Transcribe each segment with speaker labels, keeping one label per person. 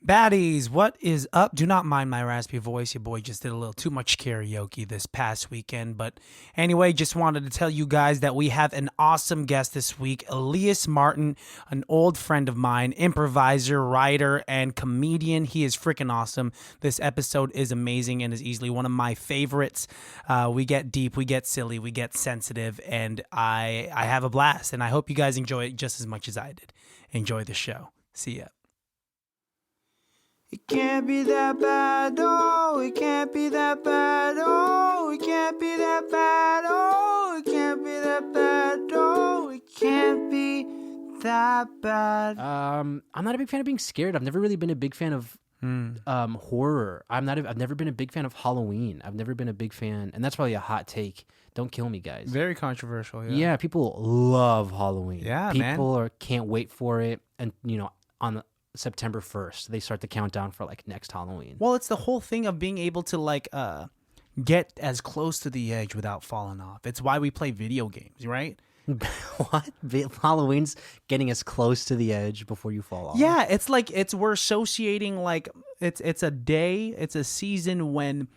Speaker 1: Baddies, what is up? Do not mind my raspy voice. Your boy just did a little too much karaoke this past weekend. But anyway, just wanted to tell you guys that we have an awesome guest this week. Elias Martin, an old friend of mine, improviser, writer, and comedian. He is freaking awesome. This episode is amazing and is easily one of my favorites. We get deep, we get silly, we get sensitive, and I have a blast. And I hope you guys enjoy it just as much as I did. Enjoy the show. See ya. It can't be that bad, oh, it can't be that bad, oh, it can't be that bad, oh, it can't be that bad, oh, it can't be that bad.
Speaker 2: I'm not a big fan of being scared. I've never really been a big fan of horror. I've never been a big fan of Halloween. I've never been a big fan, and that's probably a hot take. Don't kill me, guys.
Speaker 1: Very controversial, yeah.
Speaker 2: Yeah, people love Halloween.
Speaker 1: Yeah, man.
Speaker 2: People can't wait for it, and on September 1st, they start the countdown for like next Halloween.
Speaker 1: Well, it's the whole thing of being able to get as close to the edge without falling off. It's why we play video games, right?
Speaker 2: What? Halloween's getting as close to the edge before you fall off.
Speaker 1: Yeah, it's like we're associating it's a day, it's a season when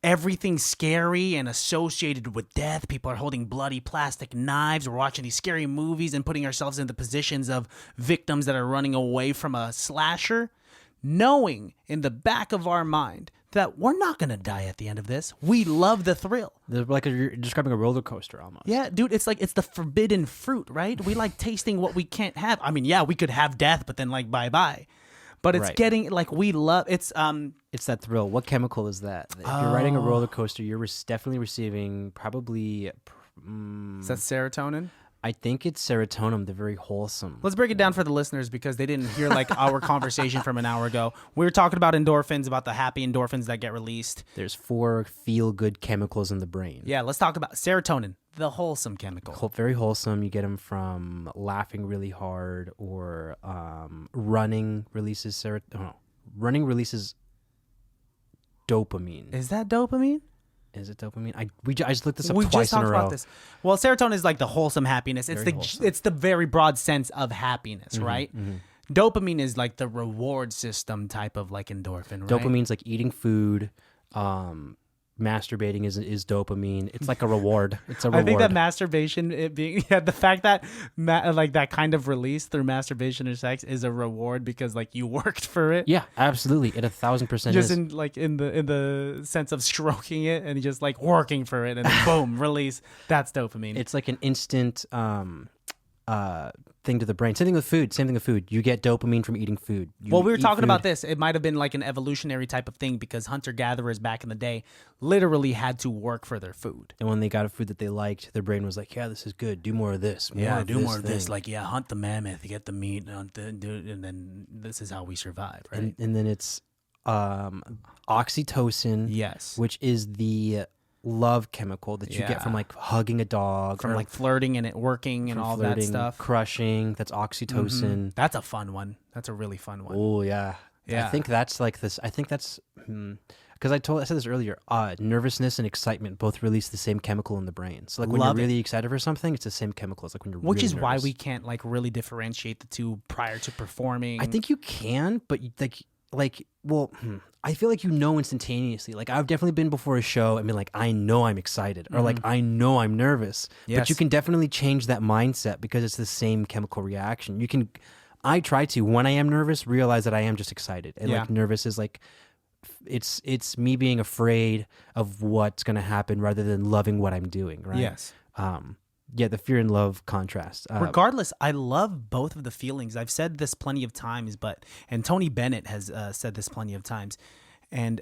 Speaker 1: everything's scary and associated with death. People are holding bloody plastic knives. We're watching these scary movies and putting ourselves in the positions of victims that are running away from a slasher, knowing in the back of our mind that we're not going to die at the end of this. We love the thrill.
Speaker 2: You're describing a roller coaster almost.
Speaker 1: Yeah, dude, it's the forbidden fruit, right? We like tasting what we can't have. I mean, yeah, we could have death, but then bye-bye. But it's getting we love it's
Speaker 2: that thrill. What chemical is that? If you're riding a roller coaster, you're definitely receiving probably.
Speaker 1: Is that serotonin?
Speaker 2: I think it's serotonin. They're very wholesome.
Speaker 1: Let's break it down for the listeners because they didn't hear our conversation from an hour ago. We were talking about endorphins, about the happy endorphins that get released.
Speaker 2: There's 4 feel-good chemicals in the brain.
Speaker 1: Yeah, let's talk about serotonin, the wholesome chemical.
Speaker 2: Very wholesome. You get them from laughing really hard or running releases running releases dopamine.
Speaker 1: Is that dopamine?
Speaker 2: Is it dopamine? I just looked this up
Speaker 1: we
Speaker 2: twice
Speaker 1: just talked
Speaker 2: in a row.
Speaker 1: about this. Well, serotonin is like the wholesome happiness. It's the very broad sense of happiness, right? Mm-hmm. Dopamine is like the reward system type of endorphin, right?
Speaker 2: Dopamine's like eating food. Masturbating is dopamine. It's like a reward. It's a reward.
Speaker 1: I think that masturbation, the fact that that kind of release through masturbation or sex is a reward because you worked for it.
Speaker 2: Yeah, absolutely. It 1,000%
Speaker 1: just
Speaker 2: is.
Speaker 1: in the sense of stroking it and just working for it and then boom, release. That's dopamine.
Speaker 2: It's like an instant thing to the brain. Same thing with food. You get dopamine from eating food.
Speaker 1: We were talking about this. It might have been an evolutionary type of thing because hunter-gatherers back in the day literally had to work for their food.
Speaker 2: And when they got a food that they liked, their brain was like, yeah, this is good. Do more of this.
Speaker 1: Do more of this. Hunt the mammoth, get the meat, and then this is how we survive, right?
Speaker 2: And then it's oxytocin.
Speaker 1: Yes.
Speaker 2: Which is the love chemical that you get from hugging a dog,
Speaker 1: from flirting and it working and all that stuff.
Speaker 2: Crushing, that's oxytocin.
Speaker 1: Mm-hmm. That's a fun one. That's a really fun one.
Speaker 2: Oh yeah. I think that's this. I think that's because I said this earlier. Nervousness and excitement both release the same chemical in the brain. So when you're really excited for something, it's the same chemical. It's when you're
Speaker 1: which
Speaker 2: really
Speaker 1: is
Speaker 2: nervous.
Speaker 1: why we can't really differentiate the two prior to performing.
Speaker 2: I think you can, but I feel instantaneously. I've definitely been before a show and been I know I'm excited or I know I'm nervous.
Speaker 1: Yes.
Speaker 2: But you can definitely change that mindset because it's the same chemical reaction. I try to, when I am nervous, realize that I am just excited. And nervous is it's me being afraid of what's going to happen rather than loving what I'm doing, right?
Speaker 1: Yes.
Speaker 2: The fear and love contrast.
Speaker 1: Regardless, I love both of the feelings. I've said this plenty of times, and Tony Bennett has said this plenty of times. And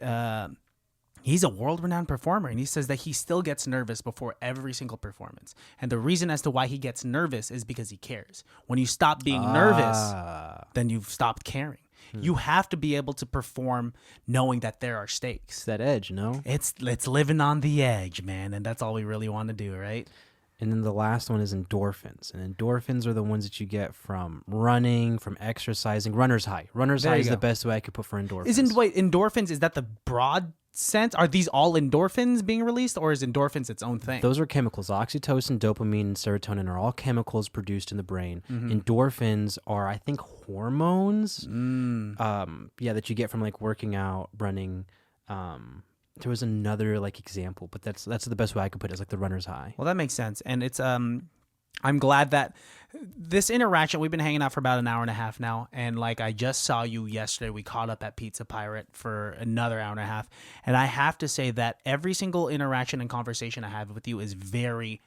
Speaker 1: he's a world-renowned performer, and he says that he still gets nervous before every single performance. And the reason as to why he gets nervous is because he cares. When you stop being nervous, then you've stopped caring. You have to be able to perform knowing that there are stakes.
Speaker 2: It's that edge, no?
Speaker 1: It's living on the edge, man, and that's all we really want to do, right?
Speaker 2: And then the last one is endorphins. And endorphins are the ones that you get from running, from exercising. Runner's high. Runner's high is the best way I could put for endorphins.
Speaker 1: Endorphins, is that the broad sense? Are these all endorphins being released, or is endorphins its own thing?
Speaker 2: Those are chemicals. Oxytocin, dopamine, and serotonin are all chemicals produced in the brain. Endorphins are, I think, hormones. That you get from like working out, running. There was another like example, but that's the best way I could put it. Is like the runner's high.
Speaker 1: Well, that makes sense, and it's I'm glad that this interaction, we've been hanging out for about an hour and a half now, and like I just saw you yesterday, we caught up at Pizza Pirate for another hour and a half, and I have to say that every single interaction and conversation I have with you is very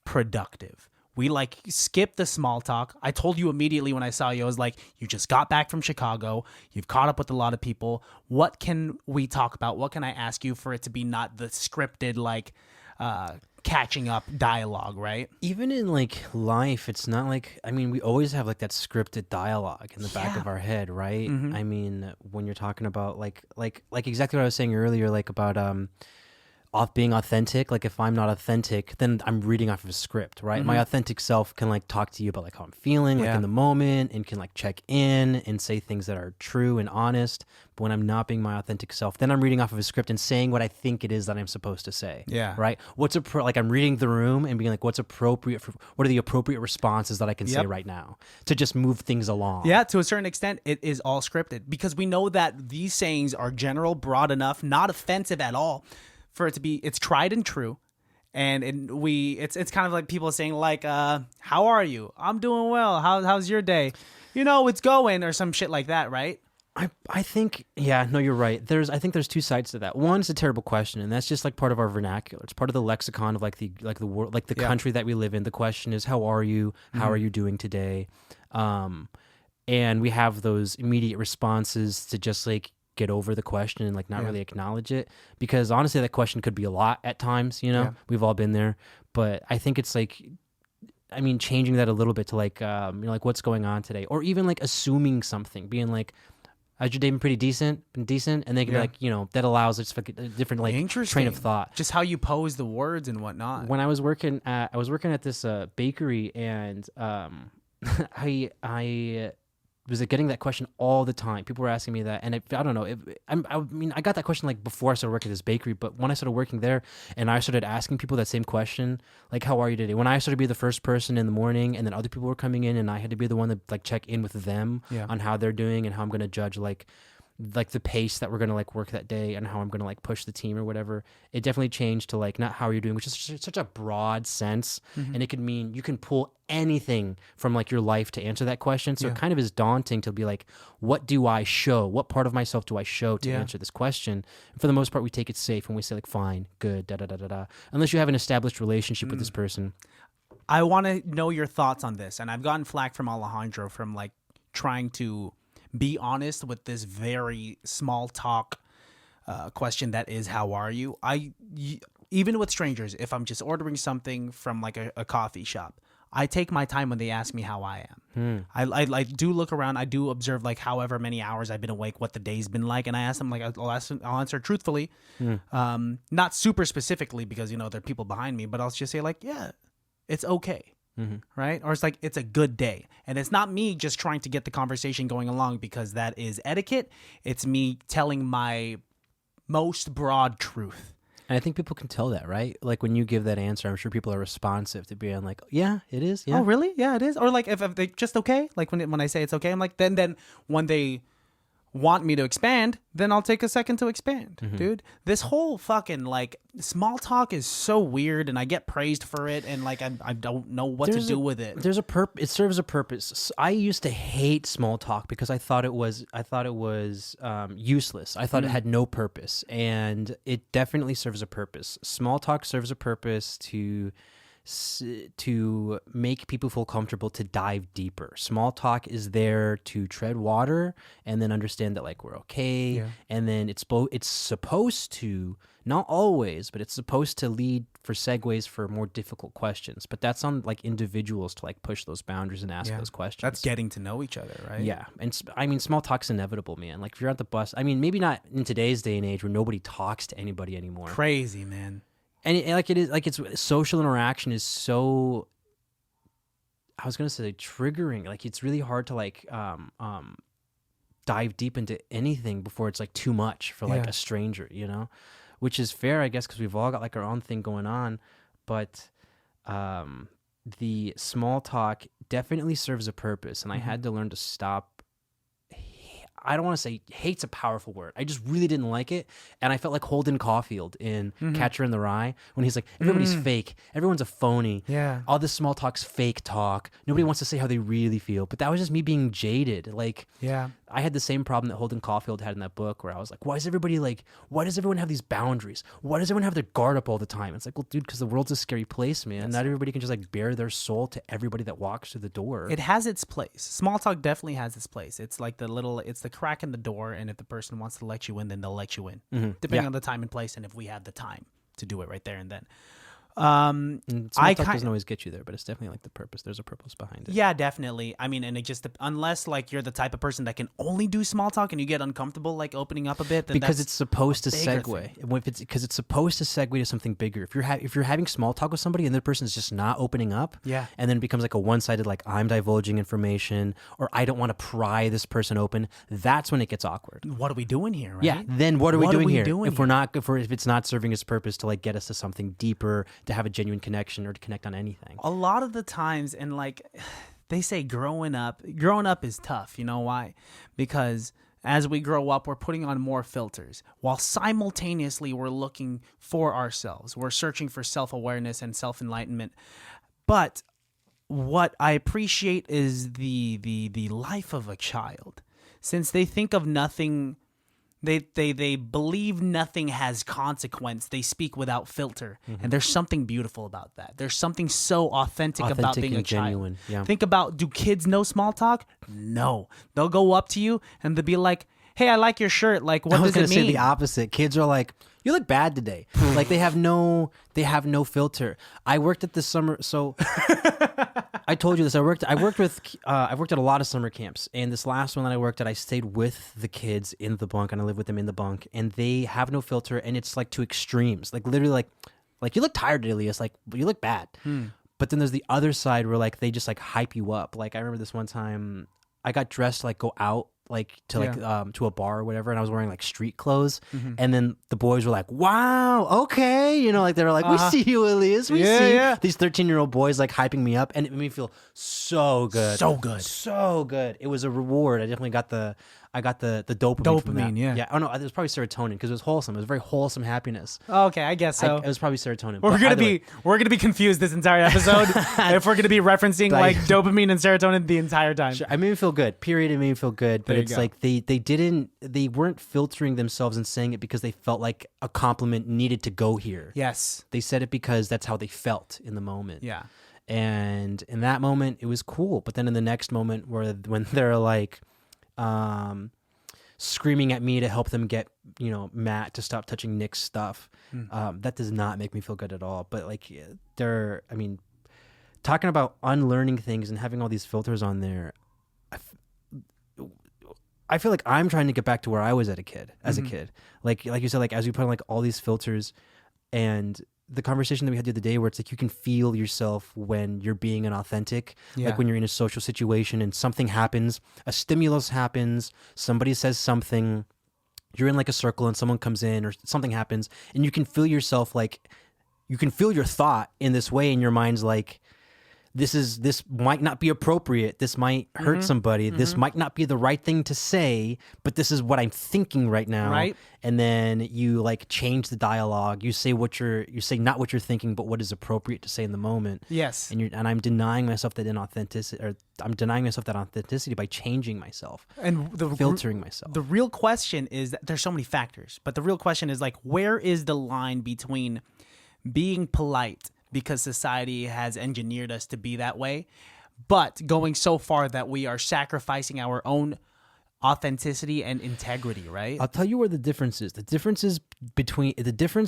Speaker 1: productive. We like skip the small talk. I told you immediately when I saw you, I was like, you just got back from Chicago. You've caught up with a lot of people. What can we talk about? What can I ask you for it to be not the scripted, like, catching up dialogue, right?
Speaker 2: Even in like life, it's not like, I mean, we always have like that scripted dialogue in the back of our head, right? I mean, when you're talking about like exactly what I was saying earlier, like about off being authentic. Like if I'm not authentic, then I'm reading off of a script, right? My authentic self can like talk to you about like how I'm feeling, like in the moment, and can like check in and say things that are true and honest. But when I'm not being my authentic self, then I'm reading off of a script and saying what I think it is that I'm supposed to say.
Speaker 1: Yeah.
Speaker 2: Right. Like I'm reading the room and being like, what are the appropriate responses that I can say right now to just move things along?
Speaker 1: Yeah, to a certain extent, it is all scripted because we know that these sayings are general, broad enough, not offensive at all, for it to be, it's tried and true. And it's kind of like people saying like, how are you? I'm doing well. How's your day? It's going, or some shit like that, right?
Speaker 2: I think, yeah, no, you're right. I think there's two sides to that. One, it's a terrible question, and that's just like part of our vernacular. It's part of the lexicon of like the world, like the country that we live in. The question is, how are you? How are you doing today? And we have those immediate responses to just like get over the question and like not really acknowledge it, because honestly that question could be a lot at times, we've all been there. But I think it's like, I mean, changing that a little bit to like like what's going on today, or even like assuming something, being like, has your day been pretty decent? And they can be like, that allows it's like a different like train of thought.
Speaker 1: Just how you pose the words and whatnot.
Speaker 2: When I was working at this bakery, and I was like getting that question all the time. People were asking me that, and I don't know. I got that question like before I started working at this bakery, but when I started working there, and I started asking people that same question, like, "How are you today?" When I started to be the first person in the morning, and then other people were coming in, and I had to be the one to like check in with them on how they're doing and how I'm going to judge like the pace that we're going to like work that day and how I'm going to like push the team or whatever. It definitely changed to like not how are you doing, which is such a broad sense, and it could mean you can pull anything from like your life to answer that question. So it kind of is daunting to be like, what do I show? What part of myself do I show to answer this question? And for the most part, we take it safe when we say like, fine, good, da da da da da. Unless you have an established relationship with this person.
Speaker 1: I want to know your thoughts on this, and I've gotten flack from Alejandro from like trying to be honest with this very small talk question that is, how are you? Even with strangers, if I'm just ordering something from like a coffee shop, I take my time when they ask me how I am. I do look around. I do observe like however many hours I've been awake, what the day's been like, and I ask them like I'll answer truthfully, not super specifically because there are people behind me, but I'll just say like, yeah, it's okay. Right? Or it's like, it's a good day. And it's not me just trying to get the conversation going along because that is etiquette. It's me telling my most broad truth.
Speaker 2: And I think people can tell that, right? Like when you give that answer, I'm sure people are responsive to being like, yeah, it is. Yeah.
Speaker 1: Oh, really? Yeah, it is. Or like if they just okay, like when I say it's okay, I'm like, then when they want me to expand, then I'll take a second to expand, dude. This whole fucking like small talk is so weird, and I get praised for it, and like I don't know what to do with it.
Speaker 2: There's it serves a purpose. I used to hate small talk because I thought it was useless. I thought it had no purpose, and it definitely serves a purpose. Small talk serves a purpose to make people feel comfortable to dive deeper. Small talk is there to tread water and then understand that like we're okay. And then it's supposed to, not always, but it's supposed to lead for segues for more difficult questions. But that's on like individuals to like push those boundaries and ask those questions.
Speaker 1: That's getting to know each other, right?
Speaker 2: Yeah. And I mean, small talk's inevitable, man. Like if you're at the bus, I mean, maybe not in today's day and age where nobody talks to anybody anymore.
Speaker 1: Crazy, man.
Speaker 2: And it's social interaction is so, I was going to say triggering. Like it's really hard to like dive deep into anything before it's like too much for like a stranger, you know, which is fair, I guess, because we've all got like our own thing going on. But the small talk definitely serves a purpose, and I had to learn to stop. I don't want to say hate's a powerful word. I just really didn't like it. And I felt like Holden Caulfield in Catcher in the Rye when he's like, everybody's fake. Everyone's a phony.
Speaker 1: Yeah.
Speaker 2: All this small talk's fake talk. Nobody wants to say how they really feel. But that was just me being jaded. Like, I had the same problem that Holden Caulfield had in that book where I was like, why does everyone have these boundaries? Why does everyone have their guard up all the time? It's like, well, dude, because the world's a scary place, man. Not everybody can just like bare their soul to everybody that walks through the door.
Speaker 1: It has its place. Small talk definitely has its place. It's like it's the crack in the door, and if the person wants to let you in, then they'll let you in, depending on the time and place, and if we have the time to do it right there and then.
Speaker 2: Small talk doesn't always get you there, but it's definitely like the purpose. There's a purpose behind it.
Speaker 1: Yeah, definitely. I mean, and it just, unless like you're the type of person that can only do small talk and you get uncomfortable like opening up a bit, then
Speaker 2: because it's supposed to segue.
Speaker 1: thing.
Speaker 2: Because it's supposed to segue to something bigger. If you're having small talk with somebody and the person's just not opening up, and then it becomes like a one-sided, like I'm divulging information or I don't want to pry this person open, that's when it gets awkward.
Speaker 1: What are we doing here? Right?
Speaker 2: Yeah. Then what are we doing here? If it's not serving its purpose to like get us to something deeper, to have a genuine connection or to connect on anything.
Speaker 1: A lot of the times, and like they say, growing up is tough. You know why? Because as we grow up, we're putting on more filters while simultaneously we're looking for ourselves. We're searching for self-awareness and self-enlightenment. But what I appreciate is the life of a child. Since they think of nothing, they believe nothing has consequence. They speak without filter, and there's something beautiful about that. There's something so authentic about being a
Speaker 2: genuine.
Speaker 1: child. Yeah. Think about, do kids know small talk? No. They'll go up to you and they'll be like, "Hey, I like your shirt. Like, what does it mean?"
Speaker 2: I was going to say the opposite. Kids are like, "You look bad today." Like they have no filter. I worked at this summer, so I told you this. I worked at a lot of summer camps, and this last one that I worked at, I stayed with the kids in the bunk, and I lived with them in the bunk, and they have no filter, and it's like to extremes. Like literally, like you look tired today, Elias. Like you look bad. But then there's the other side where like they just like hype you up. Like I remember this one time, I got dressed to like go out. Like to to a bar or whatever, and I was wearing like street clothes, and then the boys were like, "Wow, okay," you know, like they were like, "We see you, Elias, we see you." These 13-year-old boys like hyping me up, and it made me feel so good, so good. It was a reward. I definitely got the dopamine from that. Yeah. Oh no, it was probably serotonin because it was wholesome. It was very wholesome happiness.
Speaker 1: Okay, I guess so.
Speaker 2: It was probably serotonin.
Speaker 1: We're gonna be confused this entire episode if we're gonna be referencing like dopamine and serotonin the entire time.
Speaker 2: Sure. I made me feel good. Period. It made me feel good. But it's like they weren't filtering themselves and saying it because they felt like a compliment needed to go here.
Speaker 1: Yes.
Speaker 2: They said it because that's how they felt in the moment.
Speaker 1: Yeah.
Speaker 2: And in that moment, it was cool. But then in the next moment, when they're like, screaming at me to help them get, Matt to stop touching Nick's stuff, that does not make me feel good at all. But like, talking about unlearning things and having all these filters on there, I feel like I'm trying to get back to where I was as a kid. Like you said, like as we put on like all these filters, and the conversation that we had the other day where it's like you can feel yourself when you're being inauthentic, like when you're in a social situation and something happens, a stimulus happens, somebody says something, you're in like a circle and someone comes in or something happens, and you can feel yourself like, you can feel your thought in this way, and your mind's like, this might not be appropriate. This might hurt somebody. This might not be the right thing to say, but this is what I'm thinking right now.
Speaker 1: Right.
Speaker 2: And then you like change the dialogue. You say not what you're thinking, but what is appropriate to say in the moment.
Speaker 1: Yes.
Speaker 2: And I'm denying myself that authenticity by changing myself
Speaker 1: and
Speaker 2: filtering myself.
Speaker 1: The real question is that there's so many factors, but the real question is like, where is the line between being polite because society has engineered us to be that way, but going so far that we are sacrificing our own authenticity and integrity, right?
Speaker 2: I'll tell you where the difference is. The difference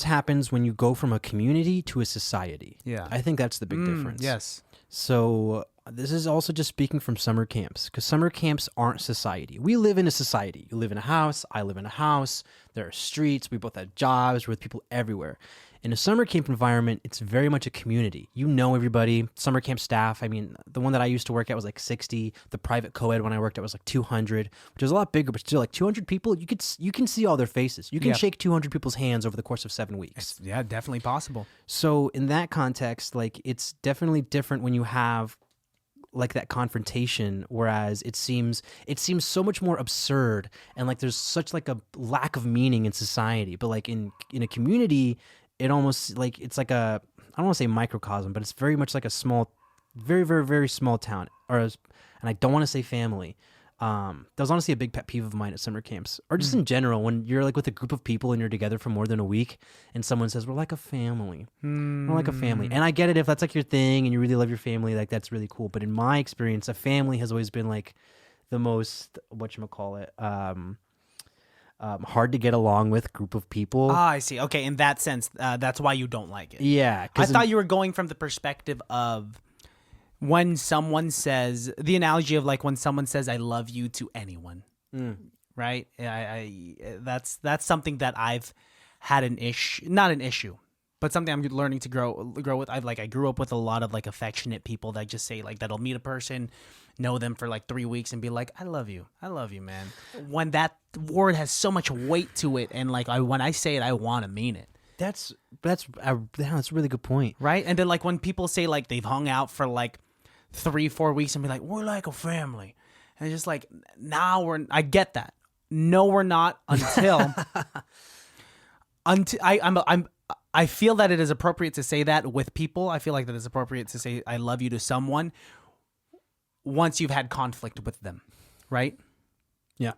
Speaker 2: happens when you go from a community to a society.
Speaker 1: Yeah.
Speaker 2: I think that's the big difference.
Speaker 1: Yes.
Speaker 2: So this is also just speaking from summer camps, because summer camps aren't society. We live in a society. You live in a house. I live in a house. There are streets. We both have jobs. We're with people everywhere. In a summer camp environment, it's very much a community. You know everybody. Summer camp staff, I mean, the one that I used to work at was like 60. The private co-ed one I worked at was like 200, which is a lot bigger, but still like 200 people, you can see all their faces. You can shake 200 people's hands over the course of 7 weeks.
Speaker 1: Yeah, definitely possible.
Speaker 2: So in that context, like it's definitely different when you have like that confrontation, whereas it seems so much more absurd, and like there's such like a lack of meaning in society. But like in a community, it almost like it's like a, I don't want to say microcosm, but it's very much like a small, very, very, very small town, and I don't want to say family. That was honestly a big pet peeve of mine at summer camps, or just in general, when you're like with a group of people and you're together for more than a week and someone says, we're like a family. We're like a family. And I get it if that's like your thing and you really love your family, like that's really cool. But in my experience, a family has always been like the most, whatchamacallit, hard to get along with group of people.
Speaker 1: Ah, I see. Okay, in that sense, that's why you don't like it.
Speaker 2: Yeah.
Speaker 1: I thought you were going from the perspective of when someone says, the analogy of like when someone says I love you to anyone, right? That's something that I've had not an issue, but something I'm learning to grow with. I grew up with a lot of like affectionate people that just say like, that'll meet a person, know them for like 3 weeks and be like, I love you, man. When that word has so much weight to it, and like when I say it, I want to mean it.
Speaker 2: That's a really good point.
Speaker 1: Right? And then like when people say like they've hung out for like 3-4 weeks and be like, we're like a family, and it's just like, I get that. No, we're not until I feel that it is appropriate to say that with people. I feel like that it's appropriate to say I love you to someone once you've had conflict with them, right?
Speaker 2: Yeah.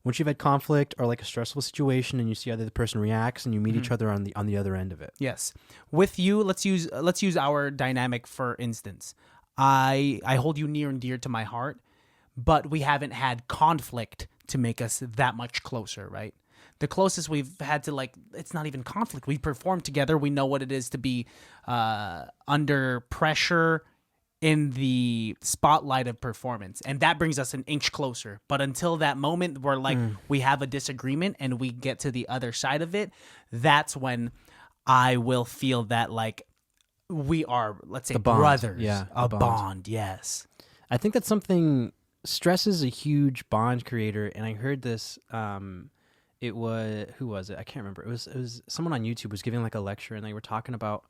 Speaker 2: Once you've had conflict or like a stressful situation and you see how the other person reacts and you meet each other on the other end of it.
Speaker 1: Yes. With you, let's use our dynamic for instance. I hold you near and dear to my heart, but we haven't had conflict to make us that much closer, right? The closest we've had to, like, it's not even conflict. We perform together. We know what it is to be under pressure in the spotlight of performance, and that brings us an inch closer. But until that moment where like we have a disagreement and we get to the other side of it, that's when I will feel that like we are, let's say, brothers.
Speaker 2: Yeah,
Speaker 1: a bond. Yes.
Speaker 2: I think that's something. Stress is a huge bond creator, and I heard this. It was, who was it? I can't remember. It was someone on YouTube was giving like a lecture, and they were talking about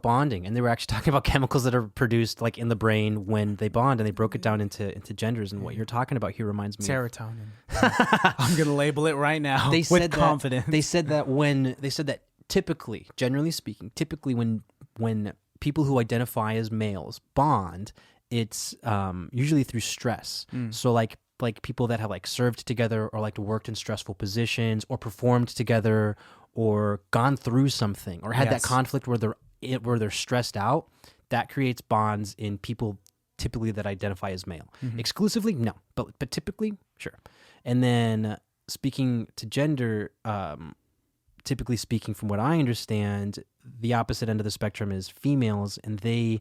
Speaker 2: bonding, and they were actually talking about chemicals that are produced like in the brain when they bond, and they broke it down into genders. And what you're talking about here reminds me
Speaker 1: serotonin. I'm gonna label it right now.
Speaker 2: They said
Speaker 1: with confidence.
Speaker 2: They said that typically, generally speaking, when people who identify as males bond, it's usually through stress. So like people that have like served together or like worked in stressful positions or performed together or gone through something or had that conflict where they're stressed out, that creates bonds in people typically that identify as male. Exclusively, no, but typically, sure. And then speaking to gender, typically speaking, from what I understand, the opposite end of the spectrum is females, and they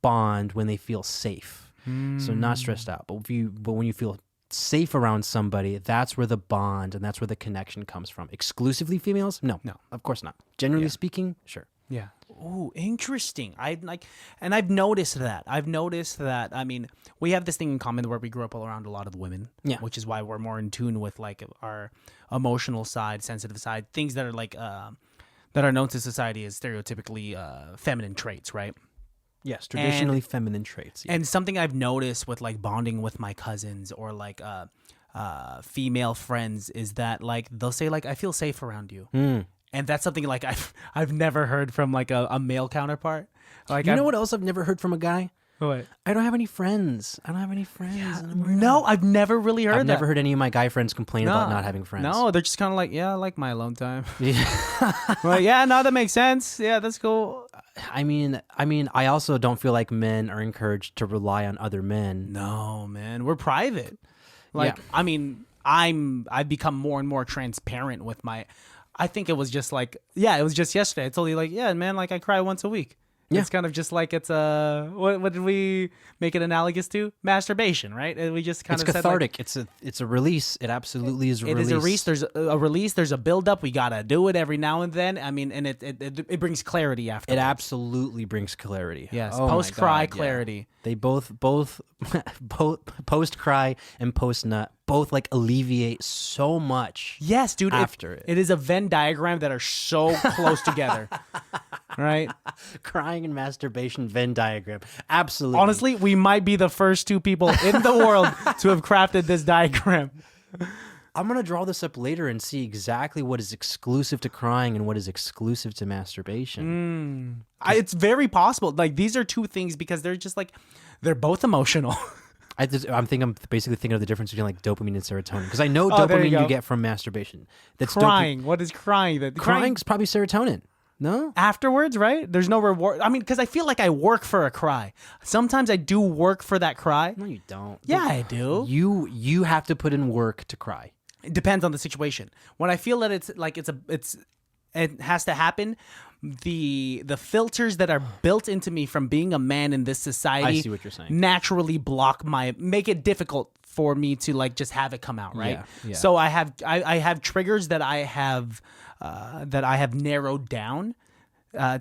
Speaker 2: bond when they feel safe. So not stressed out, but when you feel safe around somebody, that's where the bond and that's where the connection comes from. Exclusively females? No, of course not. Generally speaking, sure.
Speaker 1: Yeah. Oh, interesting. I've noticed that. I mean, we have this thing in common where we grew up all around a lot of women. Yeah. Which is why we're more in tune with like our emotional side, sensitive side, things that are like that are known to society as stereotypically feminine traits, right?
Speaker 2: Yes, traditionally feminine traits. Yeah.
Speaker 1: And something I've noticed with like bonding with my cousins or like female friends is that like they'll say like I feel safe around you. And that's something like I've never heard from like a male counterpart. Like
Speaker 2: you know what else I've never heard from a guy?
Speaker 1: What?
Speaker 2: I don't have any friends.
Speaker 1: Yeah, no, I've never really heard that.
Speaker 2: I've never heard any of my guy friends complain about not having friends.
Speaker 1: No, they're just kind of like, yeah, I like my alone time. Like, yeah, no, that makes sense. Yeah, that's cool.
Speaker 2: I mean, I also don't feel like men are encouraged to rely on other men.
Speaker 1: No, man, we're private. Like, I mean, I've become more and more transparent with my. I think it was just like, it was just yesterday. I told you like, yeah, man, like I cry once a week.
Speaker 2: Yeah.
Speaker 1: It's kind of just like it's what did we make it analogous to? Masturbation, right? And we just kind
Speaker 2: It's
Speaker 1: of
Speaker 2: cathartic.
Speaker 1: Said,
Speaker 2: It's a release. It absolutely is a
Speaker 1: it
Speaker 2: release.
Speaker 1: is a release. There's a release. There's a buildup. We gotta do it every now and then. I mean, and it brings clarity after.
Speaker 2: It absolutely brings clarity.
Speaker 1: Yes,
Speaker 2: Oh my
Speaker 1: post cry
Speaker 2: God,
Speaker 1: clarity.
Speaker 2: Yeah. They both post cry and post nut both like alleviate so much.
Speaker 1: Yes, dude.
Speaker 2: After it.
Speaker 1: It is a Venn diagram that are so close together. Right?
Speaker 2: Crying and masturbation Venn diagram. Absolutely.
Speaker 1: Honestly, we might be the first two people in the world to have crafted this diagram.
Speaker 2: I'm going to draw this up later and see exactly what is exclusive to crying and what is exclusive to masturbation.
Speaker 1: It's very possible. Like, these are two things because they're just like, they're both emotional.
Speaker 2: I'm basically thinking of the difference between like dopamine and serotonin because I know
Speaker 1: there you
Speaker 2: dopamine
Speaker 1: go.
Speaker 2: you get from masturbation. That's
Speaker 1: Crying. What is crying?
Speaker 2: Crying's probably serotonin. No?
Speaker 1: Afterwards, right? There's no reward. I mean, because I feel like I work for a cry. Sometimes I do work for that cry.
Speaker 2: No, you don't.
Speaker 1: Yeah, I do.
Speaker 2: You have to put in work to cry.
Speaker 1: It depends on the situation. When I feel that it has to happen, the filters that are built into me from being a man in this society
Speaker 2: I see what you're saying.
Speaker 1: naturally make it difficult for me to like just have it come out, right?
Speaker 2: Yeah.
Speaker 1: So I have triggers that I have narrowed down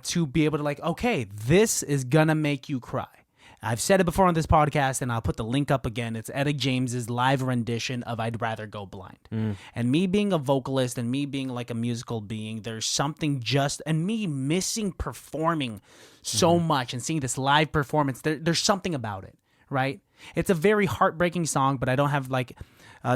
Speaker 1: to be able to like, okay, this is gonna make you cry. I've said it before on this podcast, and I'll put the link up again. It's Etta James's live rendition of I'd Rather Go Blind. And me being a vocalist and me being like a musical being, there's something and me missing performing so much and seeing this live performance, there's something about it, right? It's a very heartbreaking song, but I don't have like...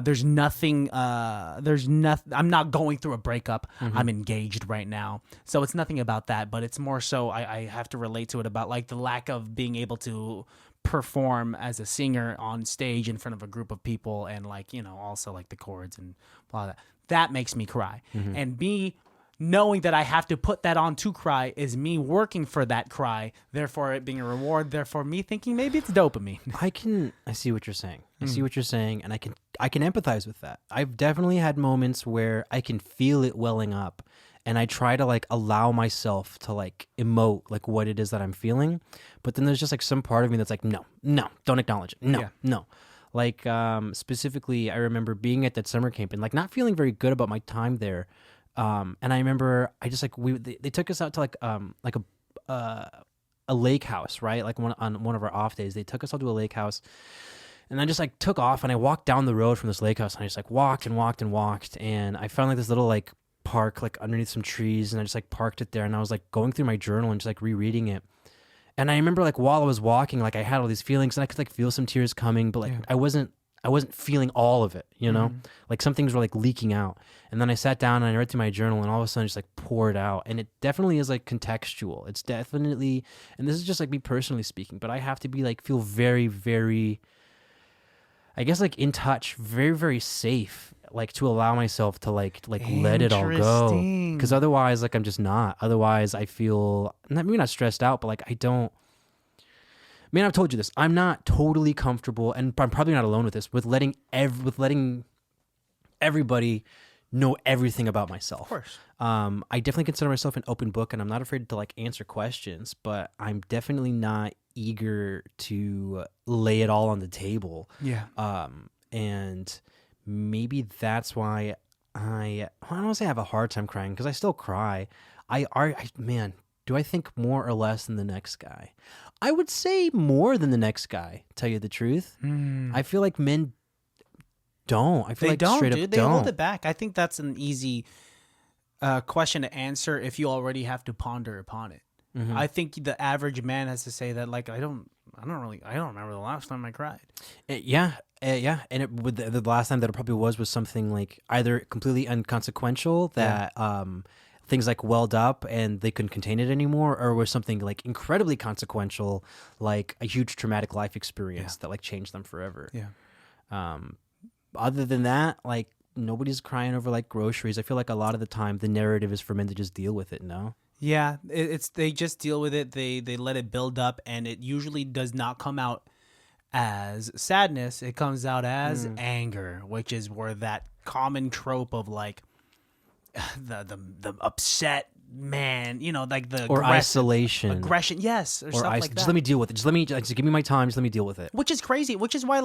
Speaker 1: there's nothing. I'm not going through a breakup. I'm engaged right now, so it's nothing about that. But it's more so I have to relate to it about like the lack of being able to perform as a singer on stage in front of a group of people, and like also like the chords and blah that. That makes me cry, and me knowing that I have to put that on to cry is me working for that cry, therefore it being a reward, therefore me thinking maybe it's dopamine.
Speaker 2: I see what you're saying. I see what you're saying, and I can empathize with that. I've definitely had moments where I can feel it welling up, and I try to like allow myself to like emote like what it is that I'm feeling, but then there's just like some part of me that's like, no, don't acknowledge it. No. Like specifically, I remember being at that summer camp and like not feeling very good about my time there. And I remember I just like they took us out to like a lake house, right? Like on one of our off days, they took us out to a lake house, and I just like took off and I walked down the road from this lake house and I just like walked, and I found like this little like park like underneath some trees, and I just like parked it there, and I was like going through my journal and just like rereading it. And I remember like while I was walking, like I had all these feelings and I could like feel some tears coming, but like I wasn't feeling all of it, like some things were like leaking out. And then I sat down and I read through my journal, and all of a sudden just like poured out. And it definitely is like contextual. It's definitely, and this is just like me personally speaking, but I have to be like, feel very, very, I guess like in touch, very, very safe, like to allow myself to like let it all go. Because otherwise, like I'm just not. Otherwise I feel, maybe not stressed out, but like I don't, man, I've told you this. I'm not totally comfortable, and I'm probably not alone with this, with letting everybody know everything about myself.
Speaker 1: Of course.
Speaker 2: I definitely consider myself an open book, and I'm not afraid to like answer questions, but I'm definitely not eager to lay it all on the table.
Speaker 1: Yeah.
Speaker 2: And maybe that's why I don't want to say I have a hard time crying, because I still cry. Man, do I think more or less than the next guy? I would say more than the next guy, tell you the truth. I feel like men don't. I feel like
Speaker 1: don't,
Speaker 2: straight
Speaker 1: dude.
Speaker 2: up
Speaker 1: They
Speaker 2: don't.
Speaker 1: hold it back. I think that's an easy question to answer if you already have to ponder upon it. I think the average man has to say that, like, I don't remember the last time I cried.
Speaker 2: Yeah. And the last time that it probably was something like either completely inconsequential that things like welled up and they couldn't contain it anymore, or was something like incredibly consequential, like a huge traumatic life experience that like changed them forever.
Speaker 1: Yeah.
Speaker 2: Other than that, like nobody's crying over like groceries. I feel like a lot of the time the narrative is for men to just deal with it. No.
Speaker 1: Yeah, they just deal with it. They let it build up, and it usually does not come out as sadness. It comes out as anger, which is where that common trope of like the upset, man, like the
Speaker 2: or isolation,
Speaker 1: aggression, yes, or stuff like that.
Speaker 2: Just let me deal with it. Just give me my time. Just let me deal with it.
Speaker 1: Which is crazy. Which is why,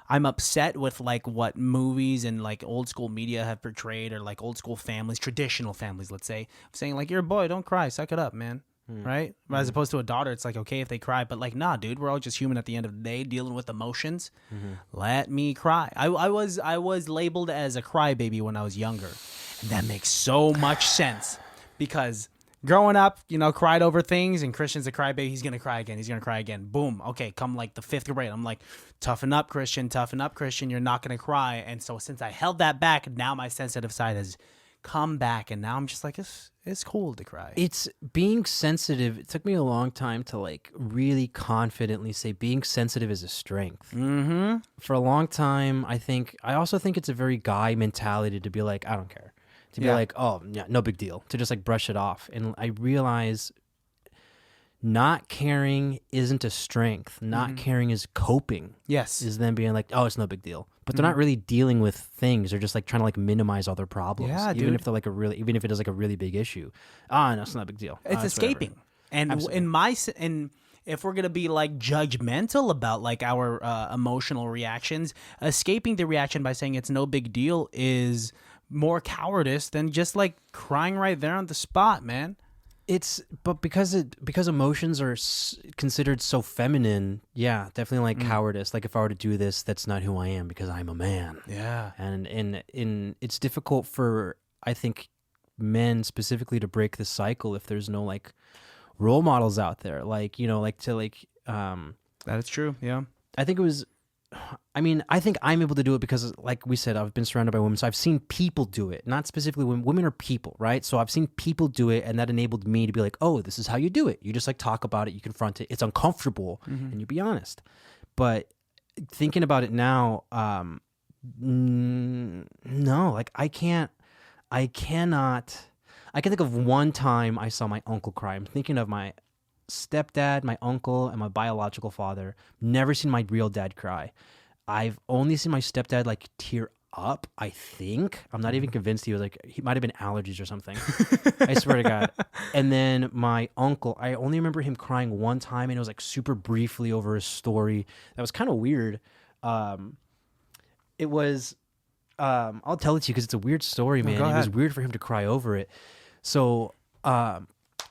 Speaker 1: I'm upset with like what movies and like old school media have portrayed, or like old school families, traditional families, let's say, saying like, "You're a boy, don't cry, suck it up, man." Right? As opposed to a daughter, it's like, okay if they cry, but like, nah, dude, we're all just human at the end of the day, dealing with emotions. Let me cry. I was labeled as a crybaby when I was younger, and that makes so much sense because growing up, cried over things, and Christian's a crybaby. He's gonna cry again. He's gonna cry again. Boom. Okay, come like the 5th grade, I'm like, toughen up, Christian. Toughen up, Christian. You're not gonna cry. And so since I held that back, now my sensitive side has come back, and now I'm just like, it's cool to cry.
Speaker 2: It's being sensitive. It took me a long time to like really confidently say being sensitive is a strength. For a long time, I also think it's a very guy mentality to be like, I don't care. To be like, oh, yeah, no big deal. To just like brush it off. And I realize not caring isn't a strength. Not caring is coping.
Speaker 1: Yes.
Speaker 2: Is them being like, oh, it's no big deal. But they're not really dealing with things. They're just like trying to like minimize other problems.
Speaker 1: Yeah,
Speaker 2: even if they're like even if it is like a really big issue. No, it's not a big deal.
Speaker 1: It's escaping. Whatever. And Absolutely. If we're gonna be like judgmental about like our emotional reactions, escaping the reaction by saying it's no big deal is more cowardice than just like crying right there on the spot, man.
Speaker 2: But because emotions are considered so feminine, yeah, definitely like cowardice. Like if I were to do this, that's not who I am because I'm a man.
Speaker 1: Yeah,
Speaker 2: and it's difficult for, I think, men specifically to break the cycle if there's no like role models out there, like
Speaker 1: that is true. Yeah,
Speaker 2: I think I'm able to do it because, like we said, I've been surrounded by women, so I've seen people do it. Not specifically women. Women are people, right? So I've seen people do it, and that enabled me to be like, oh, this is how you do it. You just like talk about it, you confront it. It's uncomfortable, and you be honest. But thinking about it now, no, like I can think of one time I saw my uncle cry. I'm thinking of my stepdad, my uncle, and my biological father. Never seen my real dad cry. I've only seen my stepdad like tear up, I think. I'm not even convinced. He might have been allergies or something. I swear to God. And then my uncle, I only remember him crying one time, and it was like super briefly over a story that was kind of weird. It was, I'll tell it to you because it's a weird story, man. It was weird for him to cry over it. So,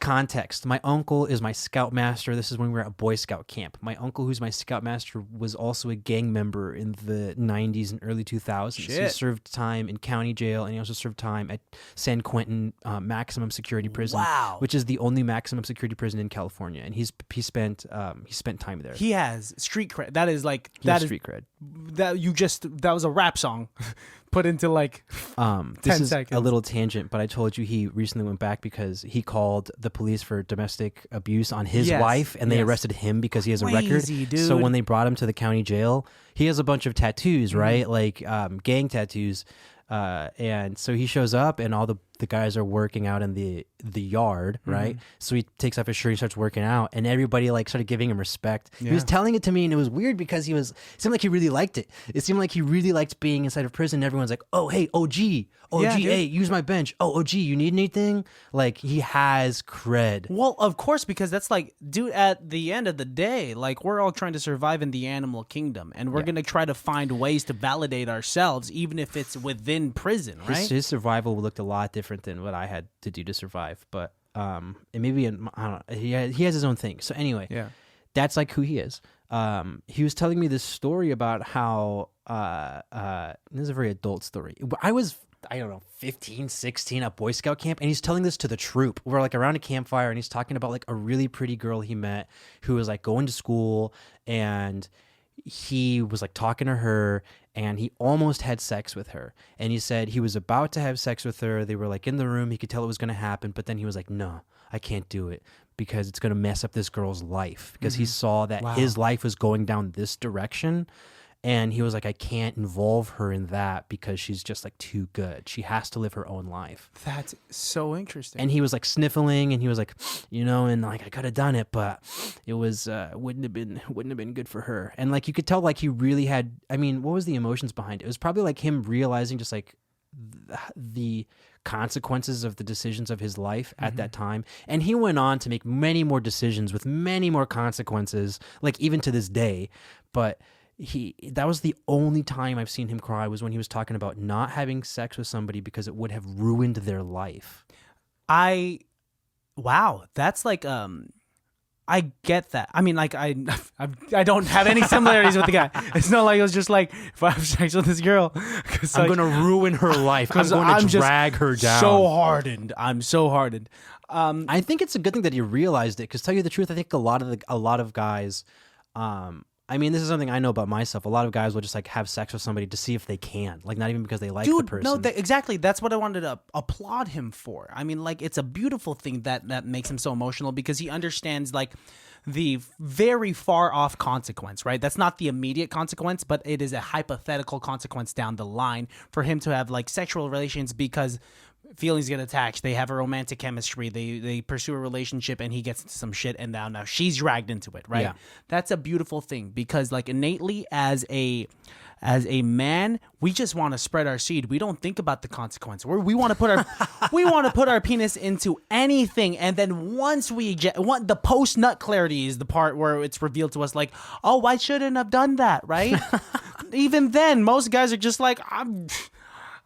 Speaker 2: context. My uncle is my scoutmaster. This is when we were at Boy Scout camp. My uncle, who's my scoutmaster, was also a gang member in the 90s and early 2000s. He served time in county jail, and he also served time at San Quentin maximum security prison, which is the only maximum security prison in California. And he spent time there.
Speaker 1: He has street cred. That is like
Speaker 2: street cred.
Speaker 1: That was a rap song put into like 10
Speaker 2: this
Speaker 1: seconds.
Speaker 2: Is a little tangent, but I told you he recently went back because he called the police for domestic abuse on his wife, and they arrested him because he has a record.
Speaker 1: Dude.
Speaker 2: So when they brought him to the county jail, he has a bunch of tattoos, right? Like gang tattoos. And so he shows up, and all the guys are working out in the yard, right? So he takes off his shirt, he starts working out, and everybody like started giving him respect. He was telling it to me, and it was weird because it seemed like he really liked it. It seemed like he really liked being inside of prison. Everyone's like, oh, hey, OG, hey, use my bench. Oh, OG, you need anything? Like, he has cred.
Speaker 1: Well, of course, because that's like, dude, at the end of the day, like, we're all trying to survive in the animal kingdom, and we're going to try to find ways to validate ourselves, even if it's within prison, right?
Speaker 2: His survival looked a lot different than what I had to do to survive, but it may be, I don't know, he has his own thing. So anyway, that's like who he is. He was telling me this story about how, this is a very adult story. I was, I don't know, 15, 16 at Boy Scout camp, and he's telling this to the troop. We're like around a campfire, and he's talking about like a really pretty girl he met who was like going to school, and he was like talking to her, and he almost had sex with her. And he said he was about to have sex with her. They were like in the room. He could tell it was going to happen, but then he was like, no, I can't do it because it's going to mess up this girl's life, because he saw that his life was going down this direction. And he was like, I can't involve her in that because she's just like too good. She has to live her own life.
Speaker 1: That's so interesting.
Speaker 2: And he was like sniffling, and he was like, and like I could have done it, but it was wouldn't have been good for her. And like you could tell, like he really had. I mean, what was the emotions behind it? It was probably like him realizing just like the consequences of the decisions of his life at that time. And he went on to make many more decisions with many more consequences, like even to this day. But that was the only time I've seen him cry, was when he was talking about not having sex with somebody because it would have ruined their life.
Speaker 1: Wow, that's like I get that. I mean, like I don't have any similarities with the guy. It's not like it was just like, if I have sex with this girl,
Speaker 2: I'm gonna ruin her life. I'm going to drag her down.
Speaker 1: I'm so hardened.
Speaker 2: I think it's a good thing that he realized it, because tell you the truth, I think a lot of guys. I mean, this is something I know about myself. A lot of guys will just like have sex with somebody to see if they can, like not even because they like the person.
Speaker 1: No, exactly. That's what I wanted to applaud him for. I mean, like, it's a beautiful thing that makes him so emotional, because he understands like the very far off consequence, right? That's not the immediate consequence, but it is a hypothetical consequence down the line for him to have like sexual relations, because feelings get attached. They have a romantic chemistry. They pursue a relationship, and he gets into some shit, and now she's dragged into it, right?
Speaker 2: Yeah.
Speaker 1: That's a beautiful thing, because like innately as a man, we just want to spread our seed. We don't think about the consequence. We want to put our penis into anything, and then once the post nut clarity is the part where it's revealed to us, like, oh, I shouldn't have done that, right? Even then, most guys are just like,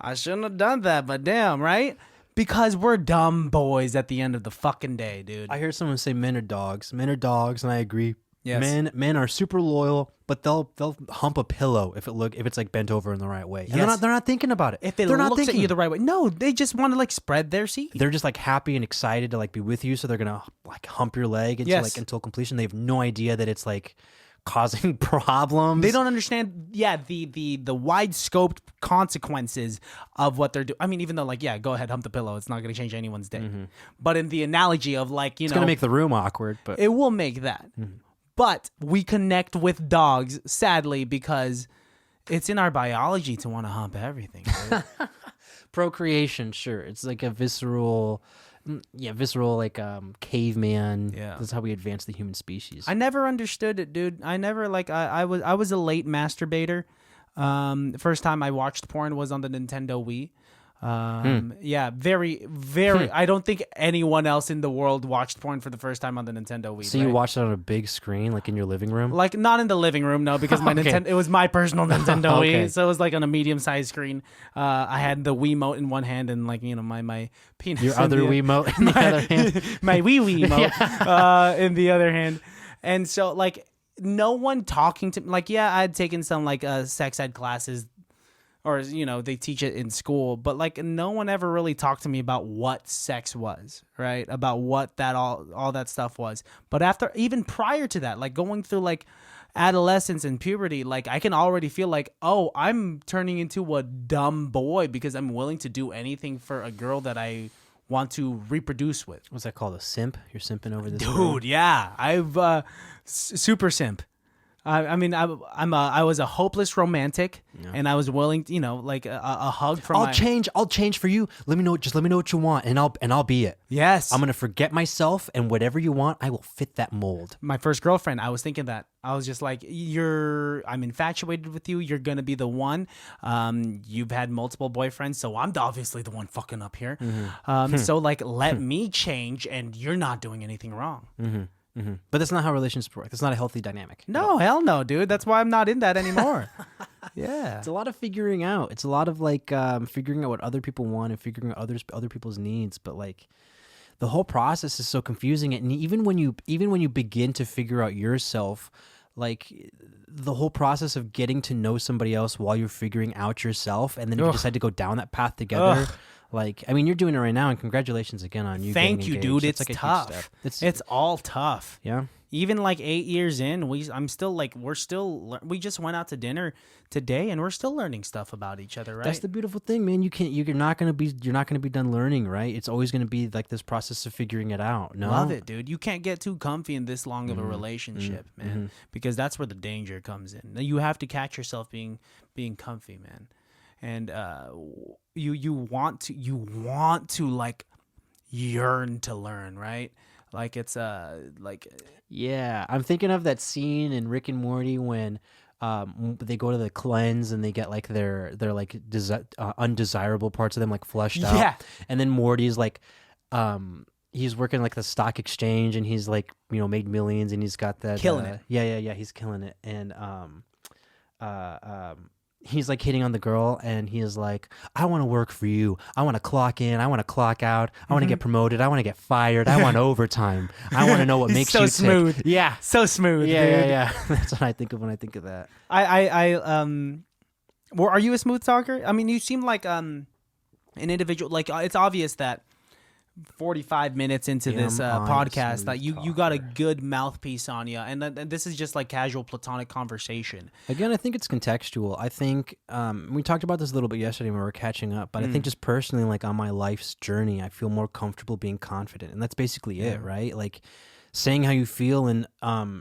Speaker 1: I shouldn't have done that, but damn, right? Because we're dumb boys at the end of the fucking day, dude.
Speaker 2: I hear someone say men are dogs. Men are dogs, and I agree.
Speaker 1: Yes.
Speaker 2: Men are super loyal, but they'll hump a pillow if it's like bent over in the right way. And
Speaker 1: Yes.
Speaker 2: they're not thinking about it.
Speaker 1: If it looks at you the right way. No, they just want to like spread their seed.
Speaker 2: They're just like happy and excited to like be with you, so they're gonna like hump your leg until completion. They have no idea that it's like causing problems.
Speaker 1: They don't understand, the wide scoped consequences of what they're doing. I mean, even though, like, go ahead, hump the pillow. It's not going to change anyone's day. Mm-hmm. But in the analogy of, like,
Speaker 2: it's going to make the room awkward. But
Speaker 1: it will make that. Mm-hmm. But we connect with dogs, sadly, because it's in our biology to want to hump everything. Right?
Speaker 2: Procreation, sure. It's like a visceral like caveman.
Speaker 1: Yeah,
Speaker 2: that's how we advance the human species.
Speaker 1: I never understood it, dude. I never like I was a late masturbator. The first time I watched porn was on the Nintendo Wii. Yeah, very, very. I don't think anyone else in the world watched porn for the first time on the Nintendo Wii.
Speaker 2: So you watched it on a big screen, like in your living room?
Speaker 1: Like not in the living room, no, because my
Speaker 2: Okay.
Speaker 1: Nintendo. It was my personal Nintendo
Speaker 2: Okay.
Speaker 1: Wii, so it was like on a medium-sized screen. I had the Wiimote in one hand and like my penis.
Speaker 2: Your
Speaker 1: in
Speaker 2: other
Speaker 1: the,
Speaker 2: Wiimote in the other hand.
Speaker 1: my Wiimote in the other hand, and so like no one talking to me. Like I had taken some like sex ed classes. Or, they teach it in school, but like no one ever really talked to me about what sex was, right? About what that all that stuff was. But even prior to that, like going through like adolescence and puberty, like I can already feel like, oh, I'm turning into a dumb boy because I'm willing to do anything for a girl that I want to reproduce with.
Speaker 2: What's that called? A simp? You're simping over this
Speaker 1: dude?
Speaker 2: girl?
Speaker 1: Yeah, I've super simp. I mean, I was a hopeless romantic, and I was willing, like a hug from.
Speaker 2: I'll change for you. Let me know what you want, and I'll be it.
Speaker 1: Yes,
Speaker 2: I'm gonna forget myself, and whatever you want, I will fit that mold.
Speaker 1: My first girlfriend, I was thinking that. I was just like, I'm infatuated with you. You're gonna be the one. You've had multiple boyfriends, so I'm obviously the one fucking up here. Mm-hmm. So like, let me change, and you're not doing anything wrong.
Speaker 2: Mm-hmm. Mm-hmm. But that's not how relationships work. That's not a healthy dynamic.
Speaker 1: No, hell no, dude. That's why I'm not in that anymore. Yeah.
Speaker 2: It's a lot of figuring out. It's a lot of like figuring out what other people want and figuring out other people's needs. But like the whole process is so confusing. And even when you begin to figure out yourself, like the whole process of getting to know somebody else while you're figuring out yourself, and then you decide to go down that path together. Like, I mean, you're doing it right now, and congratulations again on you.
Speaker 1: Thank you,
Speaker 2: engaged.
Speaker 1: dude. It's
Speaker 2: like
Speaker 1: tough. It's all tough.
Speaker 2: Yeah.
Speaker 1: Even like 8 years in, we just went out to dinner today, and we're still learning stuff about each other, right?
Speaker 2: That's the beautiful thing, man. You're not gonna be done learning, right? It's always gonna be like this process of figuring it out. No,
Speaker 1: love it, dude. You can't get too comfy in this long of a relationship, man, because that's where the danger comes in. You have to catch yourself being comfy, man. And you want to like yearn to learn, right? Like it's like
Speaker 2: yeah. I'm thinking of that scene in Rick and Morty when they go to the cleanse and they get like their like undesirable parts of them like flushed out.
Speaker 1: Yeah.
Speaker 2: And then Morty's like, he's working like the stock exchange and he's like, you know, made millions and he's got that
Speaker 1: Killing it.
Speaker 2: Yeah, he's killing it. And he's like hitting on the girl and he is like, I want to work for you. I want to clock in. I want to clock out. I want to get promoted. I want to get fired. I want overtime. I want to know what makes
Speaker 1: so
Speaker 2: you
Speaker 1: smooth.
Speaker 2: tick. Yeah.
Speaker 1: So smooth.
Speaker 2: Yeah,
Speaker 1: dude.
Speaker 2: yeah. That's what I think of when I think of that.
Speaker 1: Well, are you a smooth talker? I mean, you seem like an individual. Like it's obvious that 45 minutes into this podcast that you got a good mouthpiece on you, and this is just like casual platonic conversation.
Speaker 2: Again, I think it's contextual. I think we talked about this a little bit yesterday when we were catching up, but I think just personally, like on my life's journey, I feel more comfortable being confident, and that's basically it, right? Like saying how you feel and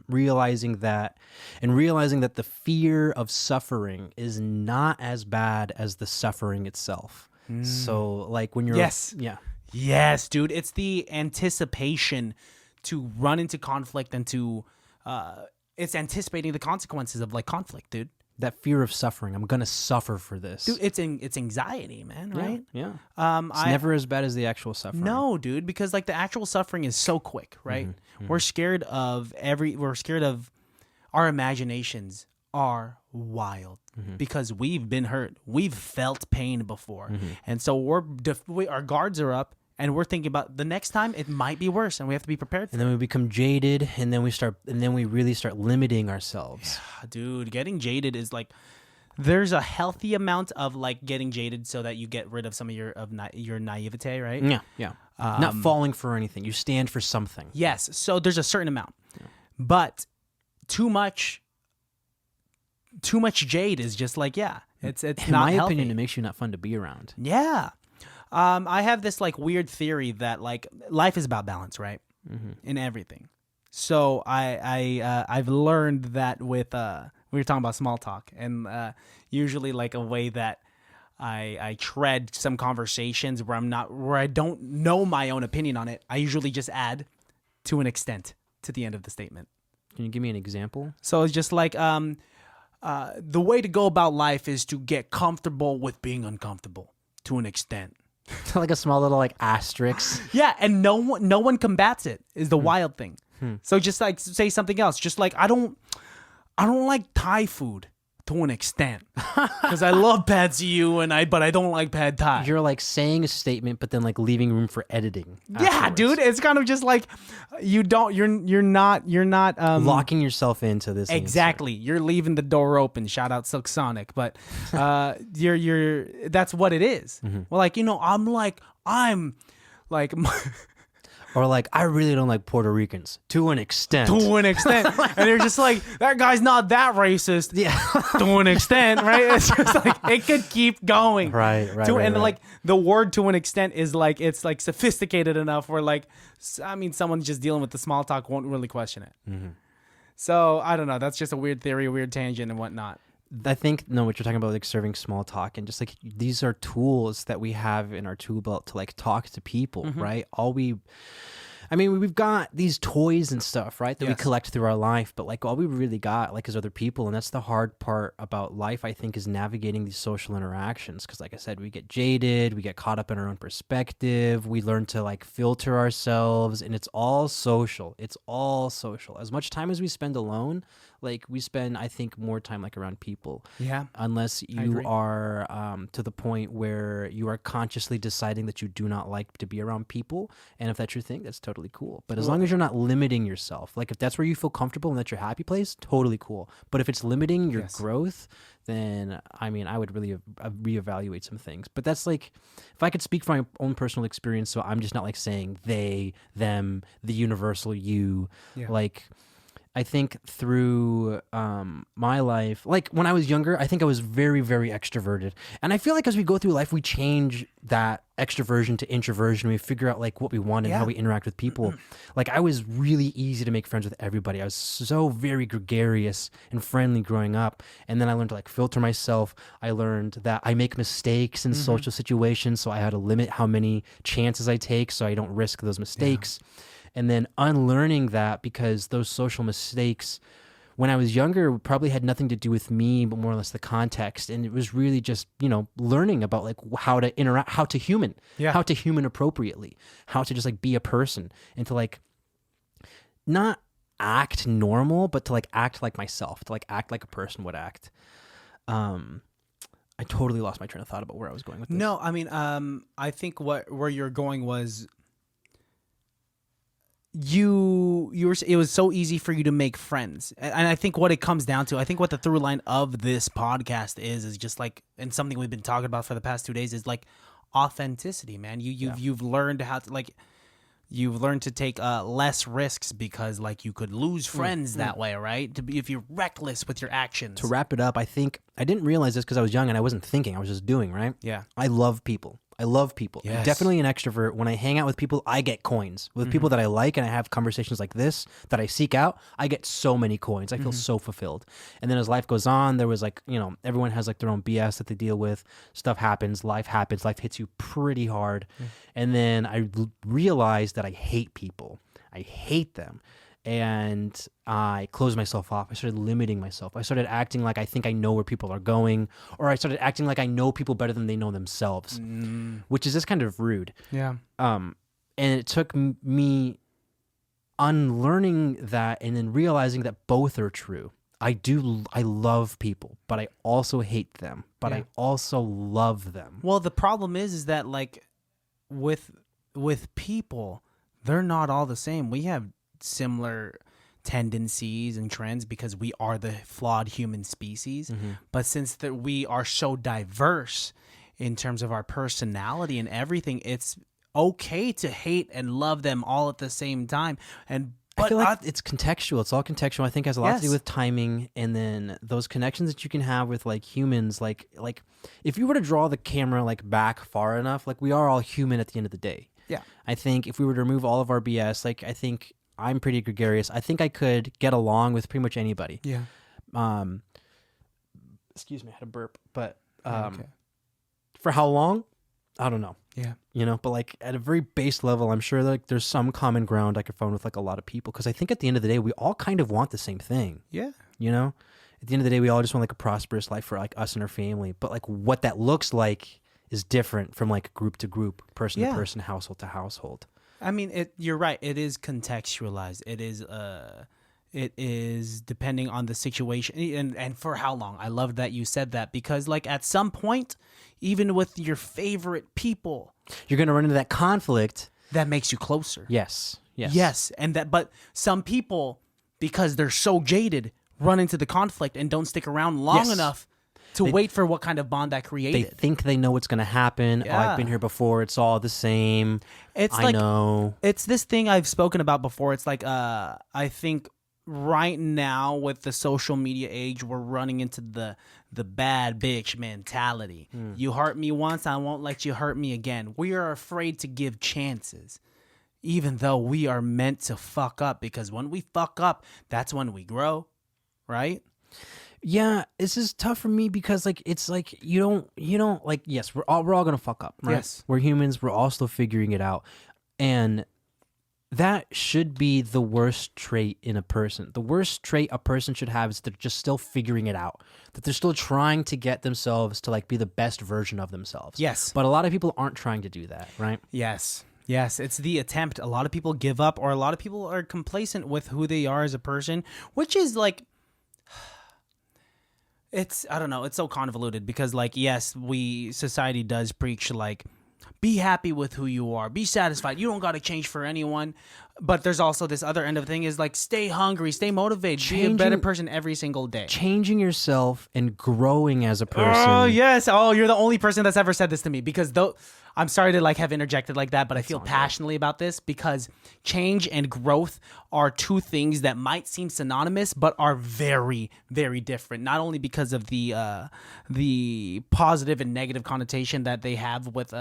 Speaker 2: realizing that the fear of suffering is not as bad as the suffering itself. So like when you're
Speaker 1: Yes, dude. It's the anticipation to run into conflict and to it's anticipating the consequences of like conflict, dude.
Speaker 2: That fear of suffering. I'm gonna suffer for this.
Speaker 1: Dude, it's anxiety, man, right?
Speaker 2: Yeah. It's never as bad as the actual suffering.
Speaker 1: No, dude, because like the actual suffering is so quick, right? We're scared of our imaginations are wild because we've been hurt. We've felt pain before. And so our guards are up and we're thinking about the next time it might be worse and we have to be prepared for
Speaker 2: it. And then we become jaded and then we really start limiting ourselves.
Speaker 1: Yeah, dude, getting jaded is like there's a healthy amount of like getting jaded so that you get rid of some of your naivete, right?
Speaker 2: Yeah. Not falling for anything. You stand for something.
Speaker 1: Yes. So there's a certain amount. Yeah. But too much jade is just like, it's
Speaker 2: in
Speaker 1: not
Speaker 2: my
Speaker 1: healthy.
Speaker 2: opinion, it makes you not fun to be around.
Speaker 1: Yeah. I have this like weird theory that like life is about balance, right? In everything. So I've learned that with we were talking about small talk and usually like a way that I tread some conversations where I don't know my own opinion on it. I usually just add to an extent to the end of the statement.
Speaker 2: Can you give me an example?
Speaker 1: So it's just like the way to go about life is to get comfortable with being uncomfortable to an extent.
Speaker 2: Like a small little like asterisk.
Speaker 1: Yeah, and no one combats it is the wild thing. So just like say something else. Just like I don't like Thai food to an extent because I love pad see ew but I don't like pad Thai.
Speaker 2: You're like saying a statement, but then like leaving room for editing.
Speaker 1: Yeah,
Speaker 2: afterwards.
Speaker 1: dude, it's kind of just like you're not
Speaker 2: locking yourself into this.
Speaker 1: Exactly,
Speaker 2: answer.
Speaker 1: You're leaving the door open. Shout out Silk Sonic, but you're that's what it is. Well, like I'm like.
Speaker 2: Or like, I really don't like Puerto Ricans to an extent.
Speaker 1: And they're just like, that guy's not that racist. Yeah. To an extent, right? It's just like, it could keep going.
Speaker 2: Right.
Speaker 1: And like, the word to an extent is like, it's like sophisticated enough where like, I mean, someone just dealing with the small talk won't really question it. So, I don't know. That's just a weird theory, a weird tangent and whatnot.
Speaker 2: I think, what you're talking about, like serving small talk and just like, these are tools that we have in our tool belt to like talk to people, right? We've got these toys and stuff, right, that we collect through our life, but like all we really got like is other people. And that's the hard part about life, I think, is navigating these social interactions. Because like I said, we get jaded, we get caught up in our own perspective, we learn to like filter ourselves, and it's all social. As much time as we spend alone, like we spend, I think, more time like around people. Yeah. Unless you are to the point where you are consciously deciding that you do not like to be around people. And if that's your thing, that's totally cool. But as long as you're not limiting yourself, like if that's where you feel comfortable and that's your happy place, totally cool. But if it's limiting your growth, then I would really reevaluate some things. But that's like, if I could speak from my own personal experience, so I'm just not like saying they, them, the universal you, like... I think through my life, like when I was younger, I think I was very, very extroverted. And I feel like as we go through life, we change that extroversion to introversion. We figure out like what we want and how we interact with people. Like I was really easy to make friends with everybody. I was so very gregarious and friendly growing up. And then I learned to like filter myself. I learned that I make mistakes in social situations. So I had to limit how many chances I take so I don't risk those mistakes. And then unlearning that, because those social mistakes when I was younger, it probably had nothing to do with me, but more or less the context. And it was really just, learning about like how to interact, how to human appropriately, how to just like be a person and to like not act normal, but to like act like myself, to like act like a person would act. I totally lost my train of thought about where I was going with this.
Speaker 1: No, I mean, I think where you're going was it was so easy for you to make friends. And I think what it comes down to, I think what the through line of this podcast is just like, and something we've been talking about for the past 2 days is like authenticity, man. You've learned how to like, you've learned to take less risks because like you could lose friends that way, right? If you're reckless with your actions.
Speaker 2: To wrap it up, I think I didn't realize this because I was young and I wasn't thinking. I was just doing, right?
Speaker 1: Yeah.
Speaker 2: I love people.
Speaker 1: Yes.
Speaker 2: Definitely an extrovert. When I hang out with people, I get coins. With people that I like and I have conversations like this that I seek out, I get so many coins. I feel so fulfilled. And then as life goes on, there was like, everyone has like their own BS that they deal with. Stuff happens, life hits you pretty hard. And then I realized that I hate people. I hate them. And I closed myself off. I started limiting myself. I started acting like I think I know where people are going, or I started acting like I know people better than they know themselves, which is just kind of rude.
Speaker 1: Yeah.
Speaker 2: And it took me unlearning that and then realizing that both are true. I love people, but I also hate them, but I also love them.
Speaker 1: Well, the problem is that like with people, they're not all the same. We have similar tendencies and trends because we are the flawed human species. But since we are so diverse in terms of our personality and everything, it's okay to hate and love them all at the same time. But
Speaker 2: I feel like it's contextual. It's all contextual. I think it has a lot to do with timing, and then those connections that you can have with like humans. Like if you were to draw the camera like back far enough, like we are all human at the end of the day.
Speaker 1: Yeah.
Speaker 2: I think if we were to remove all of our BS, like I think I'm pretty gregarious. I think I could get along with pretty much anybody.
Speaker 1: Yeah.
Speaker 2: Excuse me, I had a burp. But
Speaker 1: Okay.
Speaker 2: for how long? I don't know.
Speaker 1: Yeah.
Speaker 2: But like at a very base level, I'm sure like there's some common ground I could find with like a lot of people. Because I think at the end of the day, we all kind of want the same thing.
Speaker 1: Yeah.
Speaker 2: At the end of the day, we all just want like a prosperous life for like us and our family. But like what that looks like is different from like group to group, person to person, household to household.
Speaker 1: I mean, you're right. It is contextualized. It is depending on the situation and for how long. I love that you said that because like at some point, even with your favorite people,
Speaker 2: you're going to run into that conflict.
Speaker 1: That makes you closer.
Speaker 2: Yes.
Speaker 1: But some people, because they're so jaded, run into the conflict and don't stick around long enough to wait for what kind of bond that created.
Speaker 2: They think they know what's going to happen.
Speaker 1: Yeah.
Speaker 2: Oh, I've been here before. It's all the same. I know.
Speaker 1: It's this thing I've spoken about before. It's like, I think right now with the social media age, we're running into the bad bitch mentality. You hurt me once, I won't let you hurt me again. We are afraid to give chances, even though we are meant to fuck up, because when we fuck up, that's when we grow, right?
Speaker 2: Yeah, this is tough for me because like it's like you don't like, yes, we're all gonna fuck up, right?
Speaker 1: Yes.
Speaker 2: We're humans, we're all still figuring it out. And that should be the worst trait in a person. The worst trait a person should have is that they're just still figuring it out. That they're still trying to get themselves to like be the best version of themselves.
Speaker 1: Yes.
Speaker 2: But a lot of people aren't trying to do that, right?
Speaker 1: Yes, it's the attempt. A lot of people give up, or a lot of people are complacent with who they are as a person, which is like, I don't know, it's so convoluted because like, yes, society does preach like, be happy with who you are, be satisfied, you don't got to change for anyone. But there's also this other end of the thing is like, stay hungry, stay motivated, be a better person every single day.
Speaker 2: Changing yourself and growing as a person.
Speaker 1: Oh, yes. Oh, you're the only person that's ever said this to me, because I'm sorry to like have interjected like that, but I feel passionately about this because change and growth are two things that might seem synonymous, but are very, very different. Not only because of the positive and negative connotation that they have with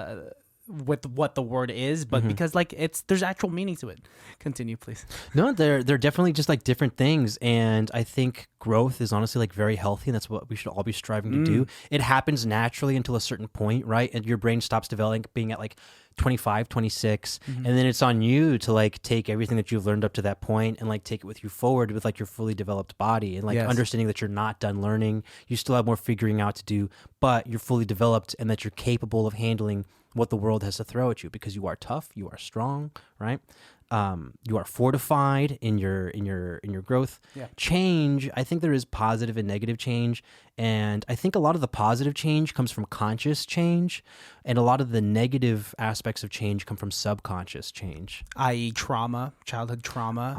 Speaker 1: with what the word is, but because like there's actual meaning to it. Continue, please.
Speaker 2: No, they're definitely just like different things, and I think growth is honestly like very healthy, and that's what we should all be striving to do. It happens naturally until a certain point, right? And your brain stops developing at like 25, 26, and then it's on you to like take everything that you've learned up to that point and like take it with you forward with like your fully developed body and like understanding that you're not done learning. You still have more figuring out to do, but you're fully developed and that you're capable of handling what the world has to throw at you because you are tough, you are strong, right? You are fortified in your growth. Change, I think there is positive and negative change, and I think a lot of the positive change comes from conscious change, and a lot of the negative aspects of change come from subconscious change,
Speaker 1: i.e. trauma, childhood trauma,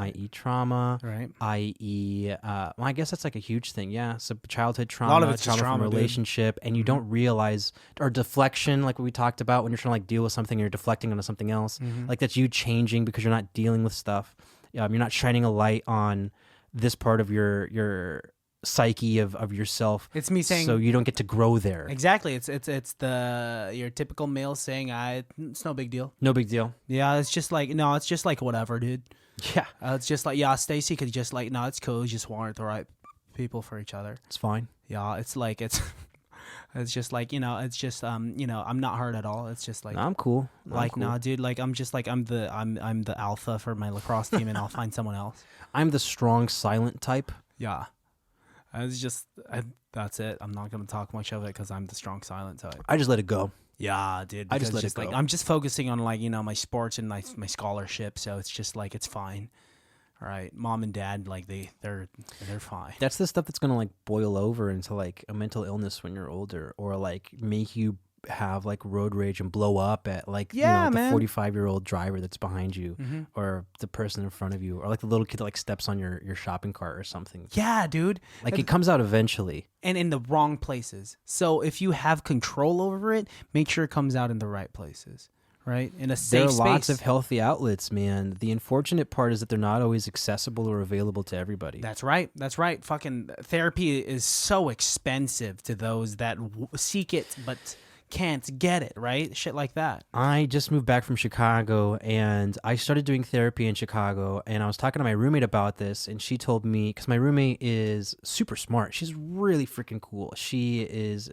Speaker 2: right? I.e. Well, I guess that's like a huge thing, yeah. So childhood trauma,
Speaker 1: a lot of it's
Speaker 2: trauma from relationship, and you don't realize, or deflection, like what we talked about when you're trying to like deal with something, and you're deflecting onto something else, like that's you changing because you're not dealing with stuff. You're not shining a light on this part of your psyche of yourself.
Speaker 1: It's me saying,
Speaker 2: so you don't get to grow there.
Speaker 1: Exactly. It's the your typical male saying, it's no big deal.
Speaker 2: No big deal.
Speaker 1: Yeah, it's just like it's just like whatever, dude.
Speaker 2: Yeah.
Speaker 1: It's just like Stacy could just like it's cool. You just weren't the right people for each other.
Speaker 2: It's fine.
Speaker 1: Yeah, it's like it's just like it's just I'm not hurt at all. It's just like
Speaker 2: I'm cool.
Speaker 1: Nah, dude, like I'm just like I'm the alpha for my lacrosse team, and I'll find someone else.
Speaker 2: I'm the strong silent type.
Speaker 1: Yeah. It's just that's it. I'm not gonna talk much of it because I'm the strong silent type.
Speaker 2: I just let it go.
Speaker 1: Yeah, dude.
Speaker 2: I just let it go.
Speaker 1: Like, I'm just focusing on like my sports and my scholarship, so it's just like it's fine. All right, mom and dad, like they're fine.
Speaker 2: That's the stuff that's gonna like boil over into like a mental illness when you're older, or like make you have like road rage and blow up at like the 45-year-old driver that's behind you, or the person in front of you, or like the little kid that like steps on your shopping cart or something.
Speaker 1: Yeah, dude.
Speaker 2: Like it comes out eventually,
Speaker 1: and in the wrong places. So if you have control over it, make sure it comes out in the right places. Right? In a safe space.
Speaker 2: There are lots of healthy outlets, man. The unfortunate part is that they're not always accessible or available to everybody.
Speaker 1: That's right. Fucking therapy is so expensive to those that seek it but can't get it, right? Shit like that.
Speaker 2: I just moved back from Chicago, and I started doing therapy in Chicago, and I was talking to my roommate about this, and she told me, because my roommate is super smart. She's really freaking cool. She is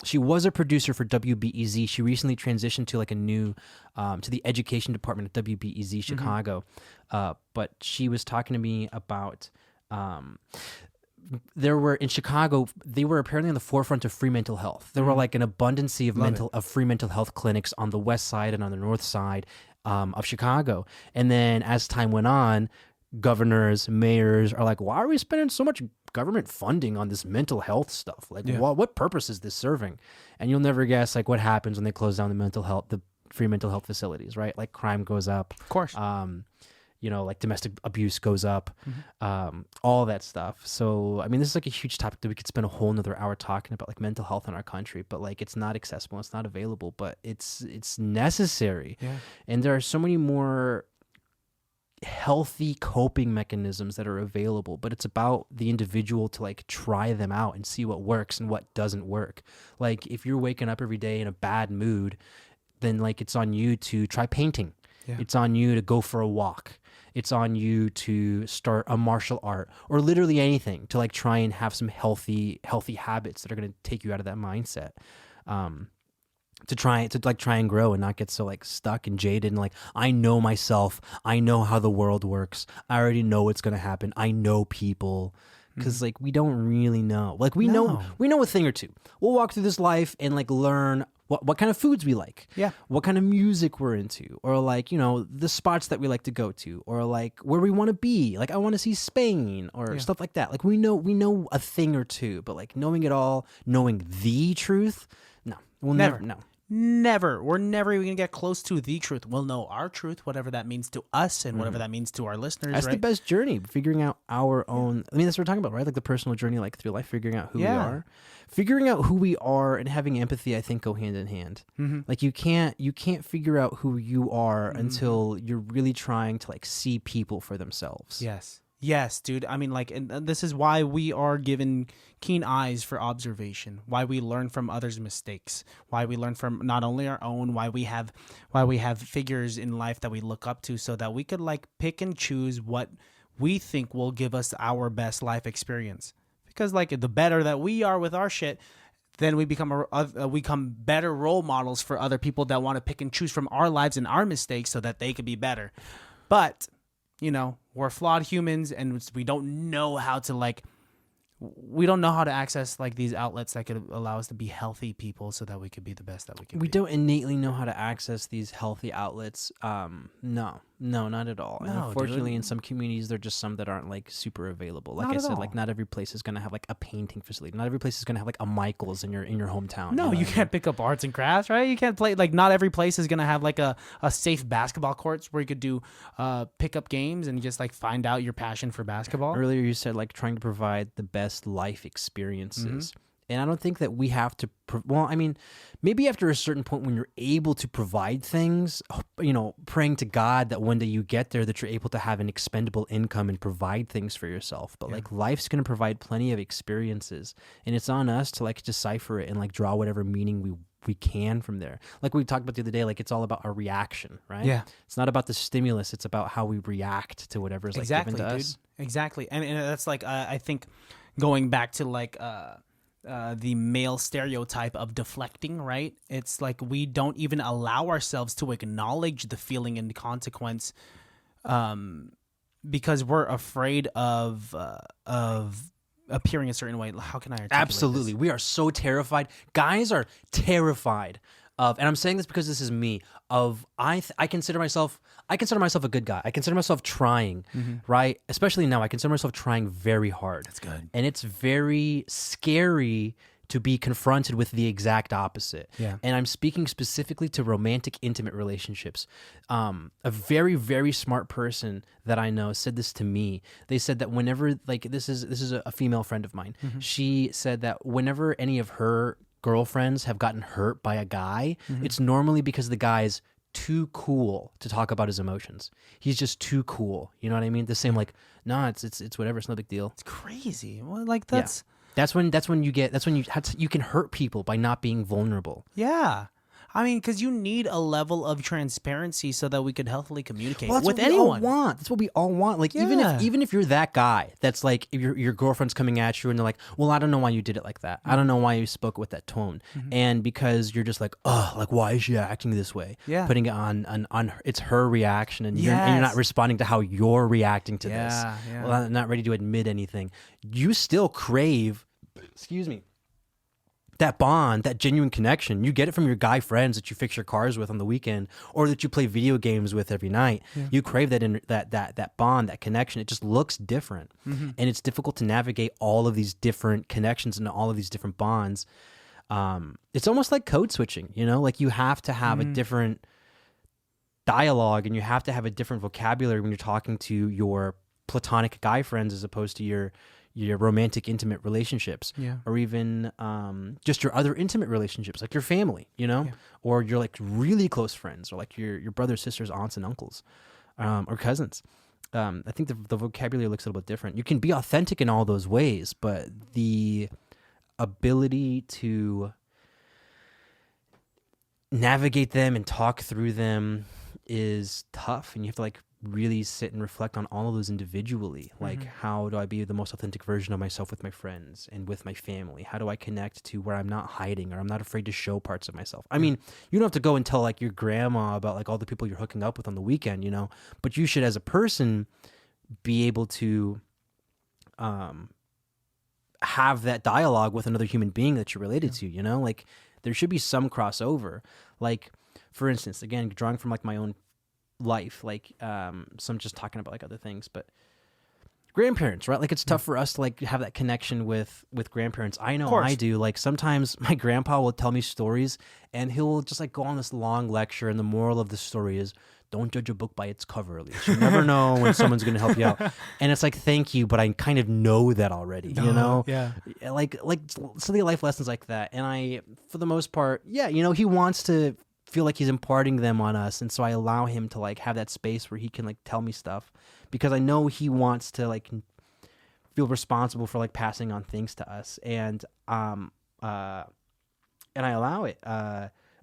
Speaker 2: she was a producer for WBEZ. She recently transitioned to like a new, to the education department at WBEZ Chicago. But she was talking to me about, in Chicago, they were apparently on the forefront of free mental health. There were like an abundance of free mental health clinics on the west side and on the north side of Chicago. And then as time went on, governors, mayors are like, why are we spending so much government funding on this mental health stuff? Like, what purpose is this serving? And you'll never guess like what happens when they close down the free mental health facilities, right? Like crime goes up,
Speaker 1: of course.
Speaker 2: Like domestic abuse goes up, all that stuff. So, I mean, this is like a huge topic that we could spend a whole nother hour talking about, like mental health in our country, but like it's not accessible, it's not available, but it's necessary. Yeah. And there are so many more healthy coping mechanisms that are available, but it's about the individual to like try them out and see what works and what doesn't work. Like if you're waking up every day in a bad mood, then like it's on you to try painting. It's on you to go for a walk. It's on you to start a martial art, or literally anything to like try and have some healthy habits that are going to take you out of that mindset. To try and grow and not get so like stuck and jaded and like, I know myself, I know how the world works, I already know what's gonna happen, I know people, because like we don't really know. Like we know a thing or two. We'll walk through this life and like learn what kind of foods we like, what kind of music we're into, or like the spots that we like to go to, or like where we want to be. Like I want to see Spain or stuff like that. Like we know a thing or two, but like knowing it all, knowing the truth. We'll never.
Speaker 1: Never. We're never even going to get close to the truth. We'll know our truth, whatever that means to us and whatever that means to our listeners.
Speaker 2: That's the best journey, figuring out our own. I mean, that's what we're talking about, right? Like the personal journey, like through life, figuring out who we are. Figuring out who we are and having empathy, I think, go hand in hand. Like you can't figure out who you are until you're really trying to like see people for themselves.
Speaker 1: Yes. Yes, dude. I mean, like, and this is why we are given keen eyes for observation. Why we learn from others' mistakes. Why we learn from not only our own. Why we have figures in life that we look up to, so that we could like pick and choose what we think will give us our best life experience. Because like the better that we are with our shit, then we become better role models for other people that want to pick and choose from our lives and our mistakes, so that they could be better. But we're flawed humans, and we don't know how to access like these outlets that could allow us to be healthy people, so that we could be the best that we can be.
Speaker 2: We don't innately know how to access these healthy outlets. No, not at all. And
Speaker 1: No,
Speaker 2: unfortunately,
Speaker 1: dude.
Speaker 2: in some communities, there are just some that aren't like super available. Like
Speaker 1: Not
Speaker 2: I
Speaker 1: at
Speaker 2: said,
Speaker 1: all.
Speaker 2: like not every place is gonna have like a painting facility. Not every place is gonna have like a Michael's in your hometown.
Speaker 1: No,
Speaker 2: know
Speaker 1: you
Speaker 2: what I
Speaker 1: can't pick up arts and crafts, right? You can't play, like, not every place is going to have like a safe basketball courts where you could do pickup games and just like find out your passion for basketball.
Speaker 2: mean? Earlier, you said like trying to provide the best life experiences. And I don't think that we have to, maybe after a certain point when you're able to provide things, praying to God that one day you get there, that you're able to have an expendable income and provide things for yourself. But like life's going to provide plenty of experiences, and it's on us to like decipher it and like draw whatever meaning we can from there. Like we talked about the other day, like it's all about our reaction, right?
Speaker 1: Yeah.
Speaker 2: It's not about the stimulus. It's about how we react to whatever is like
Speaker 1: Exactly,
Speaker 2: given to
Speaker 1: dude.
Speaker 2: us.
Speaker 1: Exactly. And that's like, I think going back to like, the male stereotype of deflecting, right? It's like we don't even allow ourselves to acknowledge the feeling and the consequence, because we're afraid of appearing a certain way. How can I articulate
Speaker 2: Absolutely.
Speaker 1: this?
Speaker 2: We are so terrified. Guys are terrified of, and I'm saying this because this is me, of I consider myself a good guy. I consider myself trying, right? Especially now, I consider myself trying very hard.
Speaker 1: That's good.
Speaker 2: And it's very scary to be confronted with the exact opposite.
Speaker 1: Yeah.
Speaker 2: And I'm speaking specifically to romantic, intimate relationships. A very, very smart person that I know said this to me. They said that whenever, like, this is a female friend of mine. She said that whenever any of her girlfriends have gotten hurt by a guy, it's normally because the guy's too cool to talk about his emotions. He's just too cool. You know what I mean? The same, like, nah, it's whatever. It's no big deal.
Speaker 1: It's crazy. Well, like that's
Speaker 2: That's when you you can hurt people by not being vulnerable.
Speaker 1: yeah. I mean, because you need a level of transparency so that we could healthily communicate
Speaker 2: Well, that's
Speaker 1: with
Speaker 2: what
Speaker 1: anyone.
Speaker 2: We all want. That's what we all want. Like
Speaker 1: Yeah.
Speaker 2: even if you're that guy that's like if your girlfriend's coming at you and they're like, well, I don't know why you did it like that. I don't know why you spoke with that tone. And because you're just like, oh, like why is she acting this way?
Speaker 1: Yeah.
Speaker 2: Putting it on her, it's her reaction, and you're not
Speaker 1: Yes.
Speaker 2: responding to how you're reacting to this.
Speaker 1: Yeah.
Speaker 2: Well, not ready to admit anything. You still crave. Excuse me. That bond, that genuine connection, you get it from your guy friends that you fix your cars with on the weekend, or that you play video games with every night. You crave that bond, that connection. It just looks different, and it's difficult to navigate all of these different connections and all of these different bonds. It's almost like code switching, like you have to have a different dialogue, and you have to have a different vocabulary when you're talking to your platonic guy friends as opposed to your romantic, intimate relationships, or even just your other intimate relationships, like your family, or your like really close friends, or like your brothers, sisters, aunts, and uncles, or cousins. I think the vocabulary looks a little bit different. You can be authentic in all those ways, but the ability to navigate them and talk through them is tough, and you have to like really sit and reflect on all of those individually. Like, how do I be the most authentic version of myself with my friends and with my family? How do I connect to where I'm not hiding, or I'm not afraid to show parts of myself? I mean, you don't have to go and tell like your grandma about like all the people you're hooking up with on the weekend, but you should, as a person, be able to have that dialogue with another human being that you're related to, like there should be some crossover. Like, for instance, again, drawing from like my own life, like some just talking about like other things, but grandparents, right? Like it's tough for us to like have that connection with grandparents. I know I do. Like sometimes my grandpa will tell me stories and he'll just like go on this long lecture, and the moral of the story is don't judge a book by its cover, Elias. You never know when someone's going to help you out. And it's like, thank you, but I kind of know that already,
Speaker 1: Yeah.
Speaker 2: Like silly life lessons like that. And I, for the most part, he wants to feel like he's imparting them on us, and so I allow him to like have that space where he can like tell me stuff, because I know he wants to like feel responsible for like passing on things to us, and I allow it,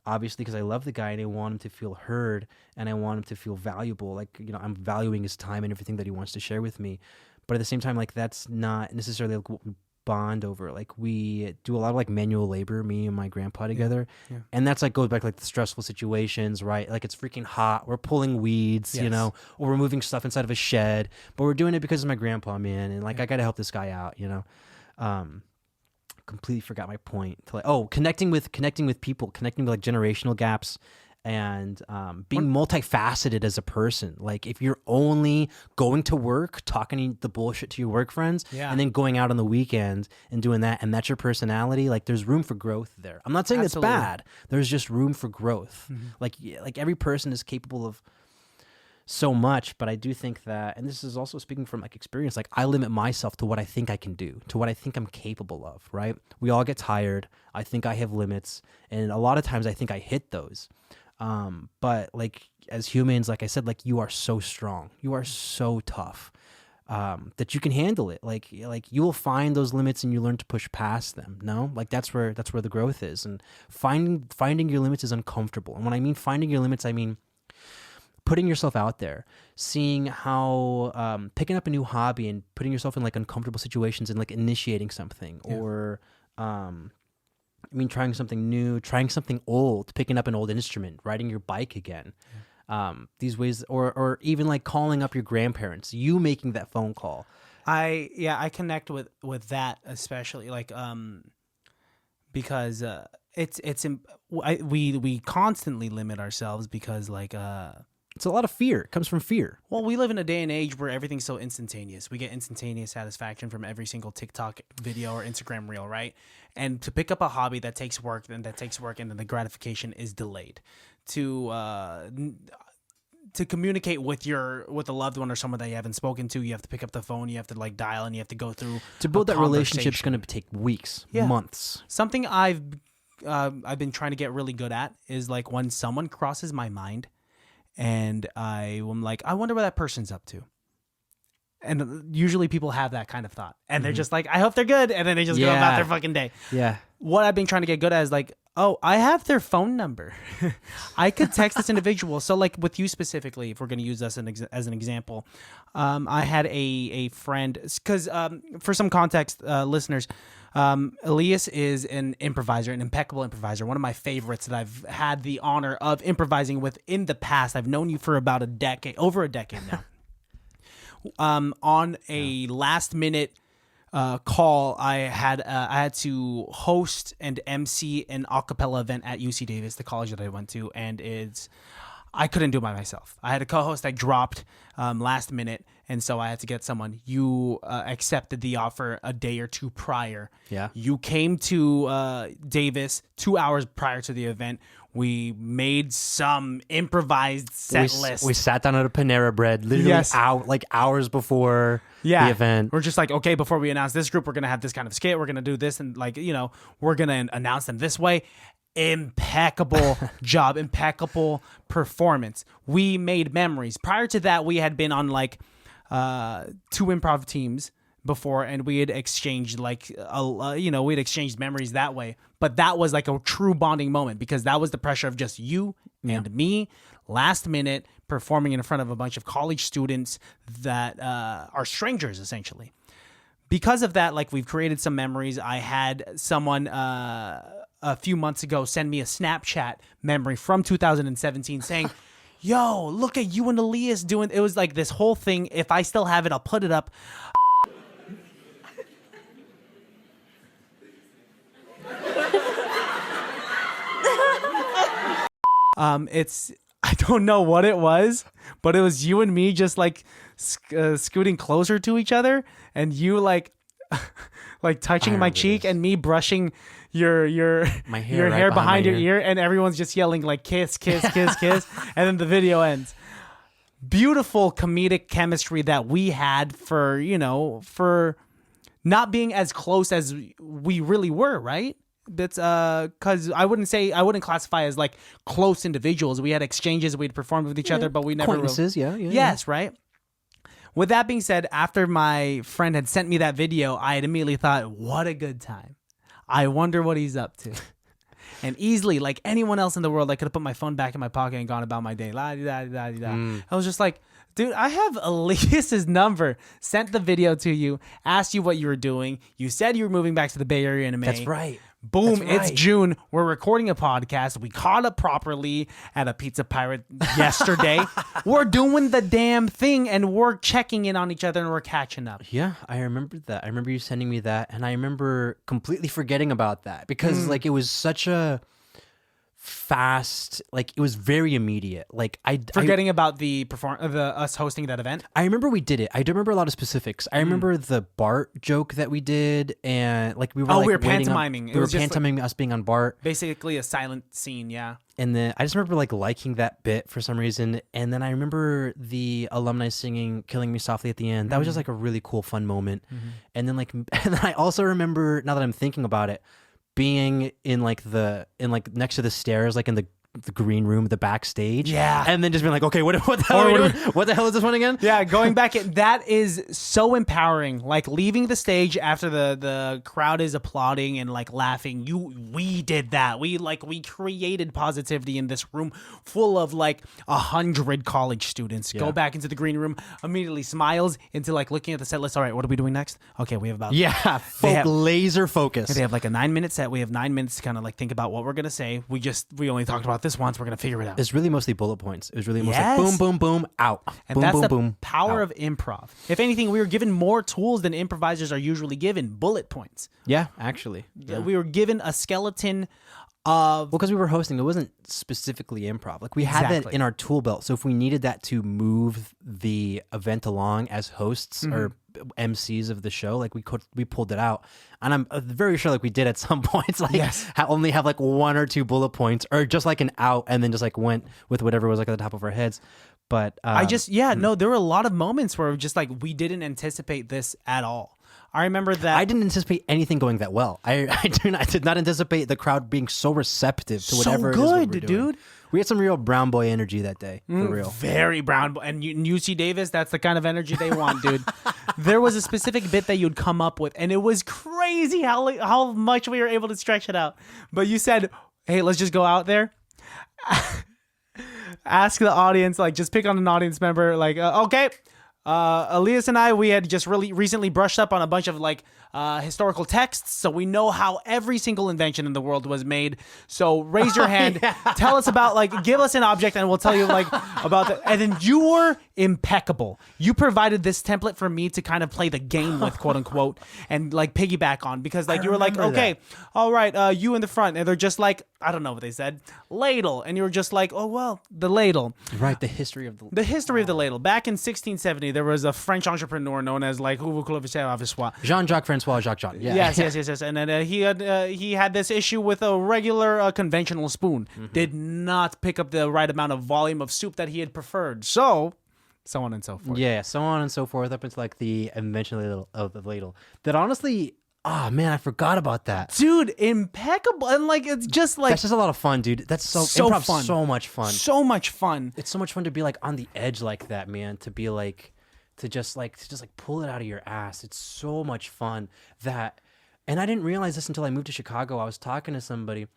Speaker 2: obviously, because I love the guy and I want him to feel heard and I want him to feel valuable. Like, you know, I'm valuing his time and everything that he wants to share with me. But at the same time, like, that's not necessarily like what we bond over. Like, we do a lot of like manual labor, me and my grandpa together. Yeah. And that's like goes back to like the stressful situations, right? Like, it's freaking hot. We're pulling weeds, you know, or we're moving stuff inside of a shed, but we're doing it because of my grandpa, man. And like, I got to help this guy out, you know? Completely forgot my point. Connecting with people, connecting with like generational gaps, and being multifaceted as a person. Like, if you're only going to work, talking the bullshit to your work friends, and then going out on the weekend and doing that, and that's your personality, like, there's room for growth there. I'm not saying that's bad. There's just room for growth. Like every person is capable of so much, but I do think that, and this is also speaking from like experience, like, I limit myself to what I think I can do, to what I think I'm capable of, right? We all get tired. I think I have limits, and a lot of times I think I hit those. But like, as humans, like I said, like, you are so strong, you are so tough, that you can handle it. Like you will find those limits and you learn to push past them. No, like that's where the growth is, and finding your limits is uncomfortable. And when I mean finding your limits, I mean putting yourself out there, seeing how, picking up a new hobby and putting yourself in like uncomfortable situations and like initiating something, or, trying something new, trying something old, picking up an old instrument, riding your bike again. These ways, or even like calling up your grandparents, you making that phone call.
Speaker 1: I connect with that, especially like, because, we constantly limit ourselves because like,
Speaker 2: it's a lot of fear. It comes from fear.
Speaker 1: Well, we live in a day and age where everything's so instantaneous. We get instantaneous satisfaction from every single TikTok video or Instagram reel, right? And to pick up a hobby that takes work, and then the gratification is delayed. To communicate with a loved one or someone that you haven't spoken to, you have to pick up the phone, you have to like dial, and you have to go through.
Speaker 2: To build that relationship is going to take weeks, months.
Speaker 1: Something I've been trying to get really good at is like, when someone crosses my mind, and I'm like, I wonder what that person's up to. And usually people have that kind of thought. And they're just like, I hope they're good. And then they just go about their fucking day.
Speaker 2: Yeah.
Speaker 1: What I've been trying to get good at is like, oh, I have their phone number. I could text this individual. So like with you specifically, if we're going to use us as an example, I had a friend, because for some context, listeners, Elias is an improviser, an impeccable improviser, one of my favorites that I've had the honor of improvising with in the past. I've known you for about over a decade now. On a last minute call, I had to host and MC an a cappella event at UC Davis, the college that I went to, and I couldn't do it by myself. I had a co-host. I dropped last minute, and so I had to get someone. You accepted the offer a day or two prior.
Speaker 2: Yeah.
Speaker 1: You came to Davis 2 hours prior to the event. We made some improvised set list.
Speaker 2: We sat down at a Panera Bread literally hours before the event.
Speaker 1: We're just like, okay, before we announce this group, we're going to have this kind of skit. We're going to do this, and like, you know, we're going to announce them this way. Impeccable job, impeccable performance. We made memories. Prior to that, we had been on like 2 improv teams before, and we had exchanged we'd exchanged memories that way. But that was like a true bonding moment, because that was the pressure of just you and me, last minute, performing in front of a bunch of college students that are strangers essentially. Because of that, like, we've created some memories. I had someone a few months ago send me a Snapchat memory from 2017 saying, yo, look at you and Elias doing. It was like this whole thing. If I still have it, I'll put it up. I don't know what it was, but it was you and me just like scooting closer to each other, and you like like touching my cheek, and me brushing your hair behind your ear, and everyone's just yelling like kiss, kiss, kiss, kiss, and then the video ends. Beautiful comedic chemistry that we had for not being as close as we really were, right? bits, because I wouldn't classify as like close individuals. We had exchanges, we'd performed with each other, but we never
Speaker 2: acquaintances.
Speaker 1: Yes, right. With that being said, after my friend had sent me that video, I had immediately thought, what a good time. I wonder what he's up to. And easily, like anyone else in the world, I could have put my phone back in my pocket and gone about my day. I was just like, dude, I have Elias's number, sent the video to you, asked you what you were doing. You said you were moving back to the Bay Area in May.
Speaker 2: That's right.
Speaker 1: Boom,
Speaker 2: That's right.
Speaker 1: It's June. We're recording a podcast. We caught up properly at a Pizza Pirate yesterday. We're doing the damn thing, and we're checking in on each other, and we're catching up.
Speaker 2: Yeah, I remember that. I remember you sending me that, and I remember completely forgetting about that because like it was such a fast, like it was very immediate. Like
Speaker 1: Forgetting about the us hosting that event.
Speaker 2: I remember we did it. I don't remember a lot of specifics. I remember the Bart joke that we did, and like we were
Speaker 1: we were pantomiming.
Speaker 2: We were pantomiming us being on Bart.
Speaker 1: Basically a silent scene, yeah.
Speaker 2: And then I just remember like liking that bit for some reason. And then I remember the alumni singing "Killing Me Softly" at the end. That was just like a really cool, fun moment. And then and then I also remember, now that I'm thinking about it, being in like next to the stairs, like in the green room, the backstage.
Speaker 1: Yeah.
Speaker 2: And then just being like, okay, what the hell are we doing? What the hell is this one again?
Speaker 1: Yeah, going back, that is so empowering. Like leaving the stage after the crowd is applauding and like laughing. We did that. We created positivity in this room full of like 100 college students.
Speaker 2: Yeah.
Speaker 1: Go back into the green room, immediately smiles into like looking at the set list. All right, what are we doing next? Okay, we have about
Speaker 2: laser focus.
Speaker 1: They have like a 9-minute set. We have 9 minutes to kind of like think about what we're gonna say. We only talked about this once. We're gonna figure it out.
Speaker 2: It's really mostly bullet points. It was really mostly like boom, boom, boom, out.
Speaker 1: And
Speaker 2: boom,
Speaker 1: that's
Speaker 2: boom,
Speaker 1: the
Speaker 2: boom,
Speaker 1: power
Speaker 2: out.
Speaker 1: of improv. If anything, we were given more tools than improvisers are usually given. Bullet points.
Speaker 2: Yeah, actually. Yeah.
Speaker 1: We were given a skeleton of...
Speaker 2: Well, because we were hosting, it wasn't specifically improv. Like we had that in our tool belt. So if we needed that to move the event along as hosts or MCs of the show, like we pulled it out. And I'm very sure like we did at some points, like only have like 1 or 2 bullet points or just like an out and then just like went with whatever was like at the top of our heads. But there were a lot of moments where just like we didn't anticipate this at all. I remember that I didn't anticipate anything going that well. I did not anticipate the crowd being so receptive to whatever it is we were doing.
Speaker 1: Dude.
Speaker 2: We had some real brown boy energy that day, for real.
Speaker 1: Very brown boy. And UC Davis, that's the kind of energy they want, dude. There was a specific bit that you'd come up with, and it was crazy how much we were able to stretch it out. But you said, hey, let's just go out there. Ask the audience, like just pick on an audience member, like, okay. Elias and we had just really recently brushed up on a bunch of like historical texts, so we know how every single invention in the world was made. So raise your hand, tell us about, like, give us an object and we'll tell you like about that. And then you were impeccable. You provided this template for me to kind of play the game with, quote unquote, and like piggyback on, because like you were like, okay, all right, you in the front, and they're just like, I don't know what they said, ladle, and you were just like, oh well, the ladle.
Speaker 2: Right, the history of the
Speaker 1: ladle. Back in 1670, there was a French entrepreneur known as like
Speaker 2: Jean-Jacques Francois Jacques Jean. Yeah.
Speaker 1: Yes. And then he had this issue with a regular conventional spoon. Did not pick up the right amount of volume of soup that he had preferred. So on and so forth.
Speaker 2: Yeah, so on and so forth up into like the invention of the ladle. That honestly, oh man, I forgot about that.
Speaker 1: Dude, impeccable. And like it's just like,
Speaker 2: that's just a lot of fun, dude. That's so improv's fun. So much fun.
Speaker 1: So much fun.
Speaker 2: It's so much fun to be like on the edge like that, man. To be like to just pull it out of your ass. It's so much fun that, and I didn't realize this until I moved to Chicago. I was talking to somebody.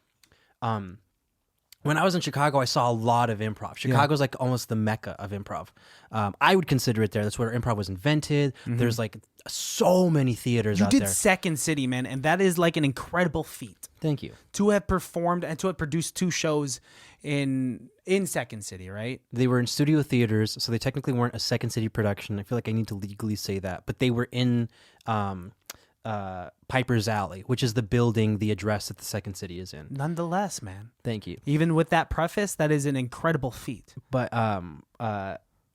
Speaker 2: When I was in Chicago, I saw a lot of improv. Chicago's like almost the mecca of improv. I would consider it there. That's where improv was invented. There's like so many theaters out there. You did
Speaker 1: Second City, man, and that is like an incredible feat.
Speaker 2: Thank you.
Speaker 1: To have performed and to have produced 2 shows in Second City, right?
Speaker 2: They were in studio theaters, so they technically weren't a Second City production. I feel like I need to legally say that. But they were in Piper's Alley, which is the building, the address that the Second City is in.
Speaker 1: Nonetheless, man.
Speaker 2: Thank you.
Speaker 1: Even with that preface, that is an incredible feat.
Speaker 2: But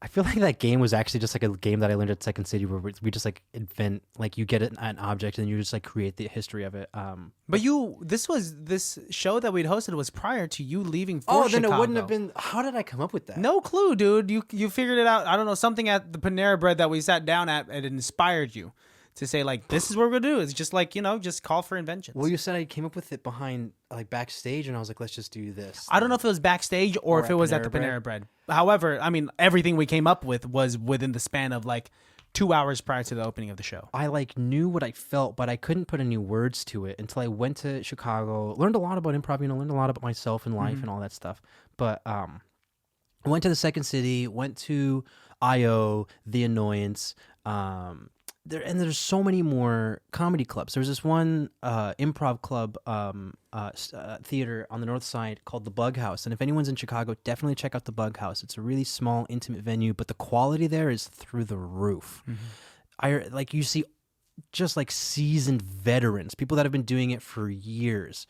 Speaker 2: I feel like that game was actually just like a game that I learned at Second City, where we just like invent, like you get an object and you just like create the history of it.
Speaker 1: But this show that we'd hosted was prior to you leaving for Chicago.
Speaker 2: Then it wouldn't have been. How did I come up with that?
Speaker 1: No clue, dude. You figured it out. I don't know, something at the Panera Bread that we sat down at, it inspired you to say like, this is what we're gonna do. It's just like, just call for inventions.
Speaker 2: Well, you said I came up with it behind like backstage, and I was like, let's just do this.
Speaker 1: I don't know if it was backstage or if it was at the Panera Bread. However, I mean, everything we came up with was within the span of like 2 hours prior to the opening of the show.
Speaker 2: I like knew what I felt, but I couldn't put any words to it until I went to Chicago, learned a lot about improv, learned a lot about myself and life and all that stuff. But I went to the Second City, went to IO, The Annoyance, there's so many more comedy clubs. There's this one improv club theater on the north side called the Bug House, and if anyone's in Chicago, definitely check out the Bug House. It's a really small, intimate venue, but the quality there is through the roof. You see just like seasoned veterans, people that have been doing it for years,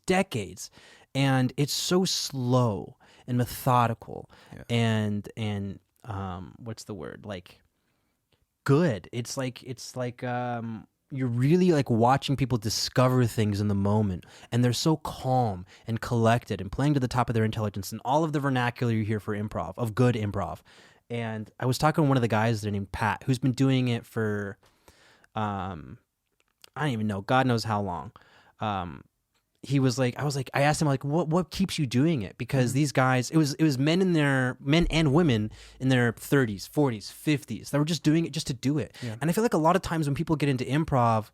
Speaker 2: decades, and it's so slow and methodical and what's the word, like good. It's like you're really like watching people discover things in the moment, and they're so calm and collected and playing to the top of their intelligence and all of the vernacular you hear for improv, of good improv. And I was talking to one of the guys there named Pat, who's been doing it for I don't even know, God knows how long. He was like, I asked him like, what keeps you doing it? Because these guys, it was men and women in their 30s, 40s, 50s that were just doing it just to do it. Yeah. And I feel like a lot of times when people get into improv,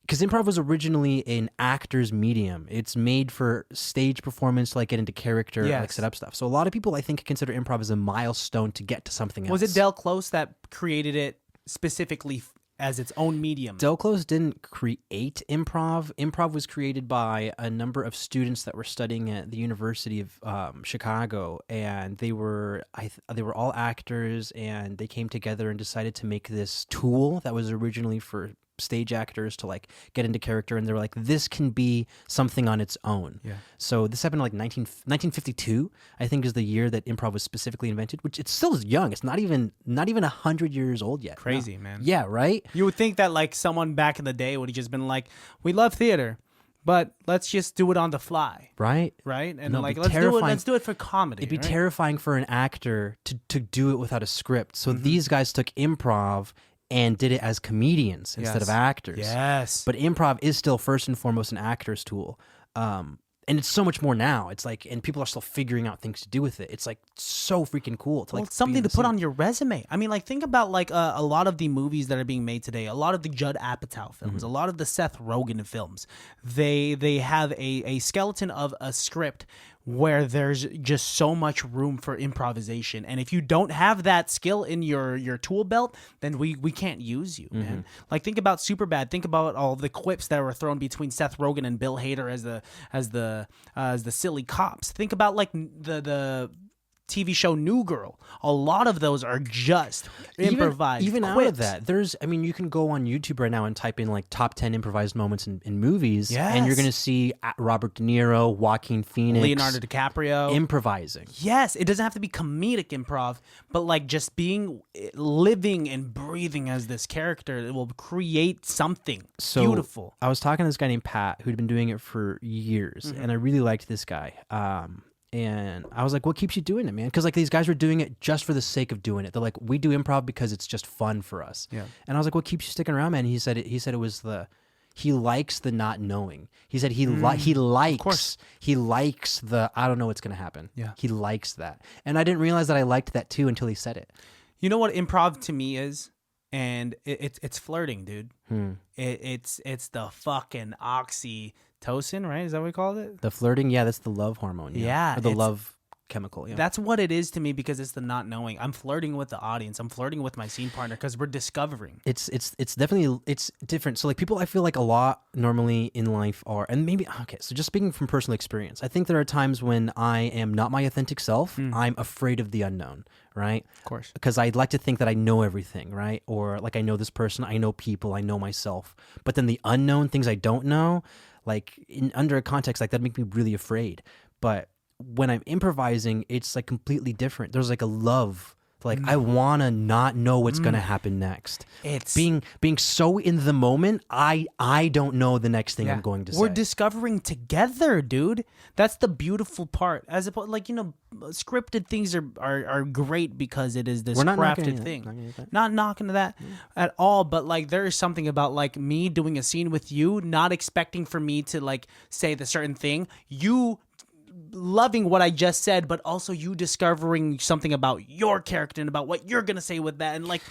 Speaker 2: because improv was originally an actor's medium, it's made for stage performance to like get into character, like set up stuff. So a lot of people I think consider improv as a milestone to get to something else.
Speaker 1: Was it Del Close that created it specifically as its own medium?
Speaker 2: Del Close didn't create improv. Improv was created by a number of students that were studying at the University of Chicago, and they were all actors, and they came together and decided to make this tool that was originally for stage actors to like get into character, and they were like, this can be something on its own. Yeah. So this happened like 1952, I think, is the year that improv was specifically invented, which it's still young. It's not even 100 years old yet.
Speaker 1: Crazy, man.
Speaker 2: Yeah, right?
Speaker 1: You would think that like someone back in the day would have just been like, we love theater, but let's just do it on the fly.
Speaker 2: Right?
Speaker 1: And like, let's do it for comedy.
Speaker 2: It'd be terrifying for an actor to do it without a script. So these guys took improv and did it as comedians instead of actors. Yes. But improv is still first and foremost an actor's tool. And it's so much more now. It's like, and people are still figuring out things to do with it. It's like so freaking cool. To, like,
Speaker 1: it's something to put on your resume. I mean, like, think about like a lot of the movies that are being made today, a lot of the Judd Apatow films, a lot of the Seth Rogen films. They have a skeleton of a script where there's just so much room for improvisation. And if you don't have that skill in your tool belt, then we can't use you, man. Like, think about Superbad. Think about all the quips that were thrown between Seth Rogen and Bill Hader as the silly cops. Think about like the TV show New Girl. A lot of those are just improvised.
Speaker 2: Even out of that, you can go on YouTube right now and type in like top 10 improvised moments in movies, and you're going to see Robert De Niro, Joaquin Phoenix,
Speaker 1: Leonardo DiCaprio
Speaker 2: improvising.
Speaker 1: Yes, it doesn't have to be comedic improv, but like just living and breathing as this character, it will create something beautiful.
Speaker 2: I was talking to this guy named Pat who'd been doing it for years, and I really liked this guy. And I was like, what keeps you doing it, man? Because like these guys were doing it just for the sake of doing it. They're like, we do improv because it's just fun for us. Yeah. And I was like, what keeps you sticking around, man? He said it was he likes the not knowing. He said he likes the I don't know what's gonna happen. Yeah. He likes that. And I didn't realize that I liked that too until he said it.
Speaker 1: You know what improv to me is? And it's flirting, dude. It's the fucking oxytocin, right? Is that what we called it?
Speaker 2: The flirting, yeah, that's the love hormone. Yeah. Or the love chemical. Yeah.
Speaker 1: That's what it is to me, because it's the not knowing. I'm flirting with the audience. I'm flirting with my scene partner because we're discovering.
Speaker 2: It's definitely, it's different. So like people, I feel like a lot normally in life are, and maybe, okay, so just speaking from personal experience, I think there are times when I am not my authentic self. I'm afraid of the unknown, right? Of course. Because I'd like to think that I know everything, right? Or like I know this person, I know people, I know myself. But then the unknown, things I don't know, like under a context like that, make me really afraid. But when I'm improvising, it's like completely different. There's like a love Like I want to not know what's going to happen next.
Speaker 1: It's
Speaker 2: being so in the moment. I don't know the next thing I'm going to say.
Speaker 1: We're discovering together, dude. That's the beautiful part. As opposed, like, scripted things are great because it is this crafted thing. Not knocking that at all, but like there is something about like me doing a scene with you, not expecting for me to like say the certain thing. You loving what I just said, but also you discovering something about your character and about what you're gonna say with that, and like,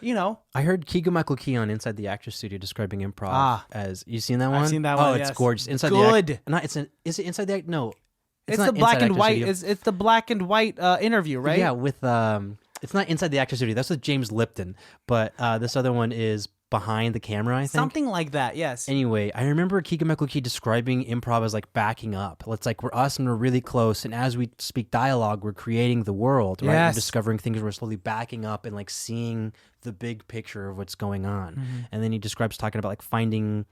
Speaker 2: I heard Keegan-Michael Key on Inside the Actors Studio describing improv as you seen that one?
Speaker 1: I've seen that one.
Speaker 2: Oh,
Speaker 1: yes.
Speaker 2: it's gorgeous. Inside
Speaker 1: Good.
Speaker 2: Is it Inside the Act? No,
Speaker 1: it's
Speaker 2: not
Speaker 1: the black
Speaker 2: Inside
Speaker 1: and
Speaker 2: Actors
Speaker 1: white.
Speaker 2: Studio.
Speaker 1: It's the black and white interview, right?
Speaker 2: Yeah, with it's not Inside the Actors Studio. That's with James Lipton, but this other one is Behind the Camera, I think.
Speaker 1: Something like that, yes.
Speaker 2: Anyway, I remember Keegan-Michael Key describing improv as like backing up. It's like we're us and we're really close, and as we speak dialogue, we're creating the world, right?
Speaker 1: Yes.
Speaker 2: We're discovering things, we're slowly backing up and like seeing the big picture of what's going on. And then he describes talking about like finding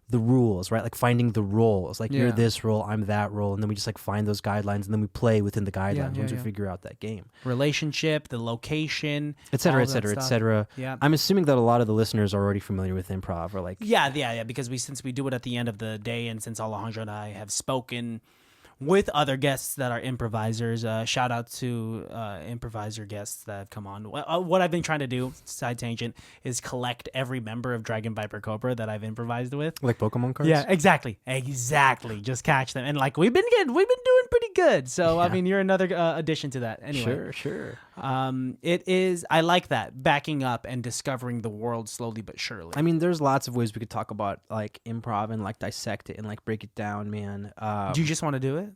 Speaker 2: the rules, right? Like finding the roles. Like you're this role, I'm that role, and then we just like find those guidelines, and then we play within the guidelines once we figure out that game.
Speaker 1: Relationship, the location,
Speaker 2: et cetera, et cetera, et cetera.
Speaker 1: Yeah.
Speaker 2: I'm assuming that a lot of the listeners are already familiar with improv, or like
Speaker 1: because since we do it at the end of the day, and since Alejandro and I have spoken with other guests that are improvisers, shout out to improviser guests that have come on. What I've been trying to do, side tangent, is collect every member of Dragon Viper Cobra that I've improvised with.
Speaker 2: like Pokemon cards.
Speaker 1: Yeah, exactly. Just catch them, and like we've been doing pretty good. So I mean, you're another addition to that. Anyway,
Speaker 2: sure.
Speaker 1: It is. I like that, backing up and discovering the world slowly but surely.
Speaker 2: I mean, there's lots of ways we could talk about like improv and like dissect it and like break it down, man.
Speaker 1: Do you just want to do it?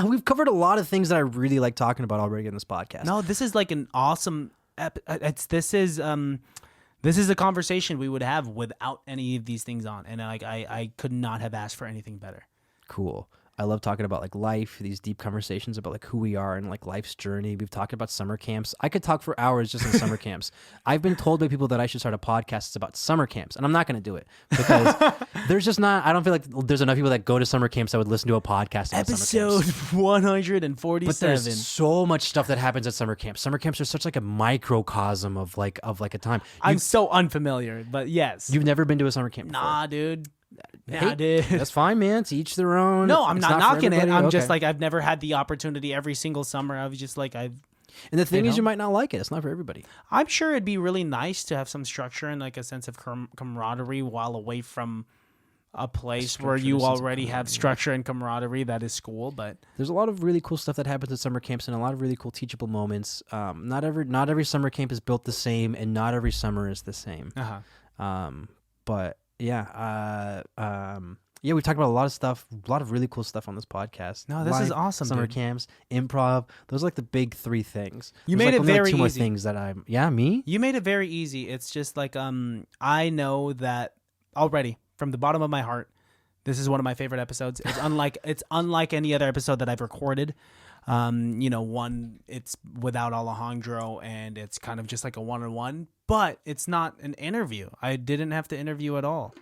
Speaker 2: We've covered a lot of things that I really like talking about already in this podcast.
Speaker 1: No, this is like an awesome. This is a conversation we would have without any of these things on, and like I could not have asked for anything better.
Speaker 2: Cool. I love talking about like life, these deep conversations about like who we are and like life's journey. We've talked about summer camps. I could talk for hours just on summer camps. I've been told by people that I should start a podcast about summer camps, and I'm not going to do it because there's just not. I don't feel like there's enough people that go to summer camps that would listen to a podcast about
Speaker 1: Episode
Speaker 2: summer
Speaker 1: 147.
Speaker 2: But there's so much stuff that happens at summer camps. Summer camps are such like a microcosm of like a time.
Speaker 1: I'm so unfamiliar, but yes.
Speaker 2: You've never been to a summer camp before?
Speaker 1: Nah, dude.
Speaker 2: Hey,
Speaker 1: dude.
Speaker 2: That's fine, man. To each their own.
Speaker 1: No, I'm
Speaker 2: It's
Speaker 1: not knocking it.
Speaker 2: everybody.
Speaker 1: I'm
Speaker 2: Okay.
Speaker 1: just like, I've never had the opportunity every single summer. I was just like,
Speaker 2: And the thing is,
Speaker 1: know?
Speaker 2: you might not like it. It's not for everybody.
Speaker 1: I'm sure it'd be really nice to have some structure and like a sense of camaraderie while away from a place where
Speaker 2: structure,
Speaker 1: you
Speaker 2: a sense of
Speaker 1: already have structure and camaraderie. That is school, but
Speaker 2: There's a lot of really cool stuff that happens at summer camps and a lot of really cool teachable moments. Not every summer camp is built the same, and not every summer is the same. But yeah, yeah, we talked about a lot of stuff, a lot of really cool stuff on this podcast.
Speaker 1: No, this is awesome,
Speaker 2: Summer
Speaker 1: dude.
Speaker 2: camps, improv, those are like the big three things.
Speaker 1: You
Speaker 2: There's
Speaker 1: made
Speaker 2: like
Speaker 1: it
Speaker 2: only,
Speaker 1: very
Speaker 2: two more
Speaker 1: easy.
Speaker 2: things that me?
Speaker 1: You made it very easy. It's just like I know that already from the bottom of my heart. This is one of my favorite episodes. It's unlike any other episode that I've recorded. It's without Alejandro, and it's kind of just like a one-on-one, but it's not an interview. I didn't have to interview at all.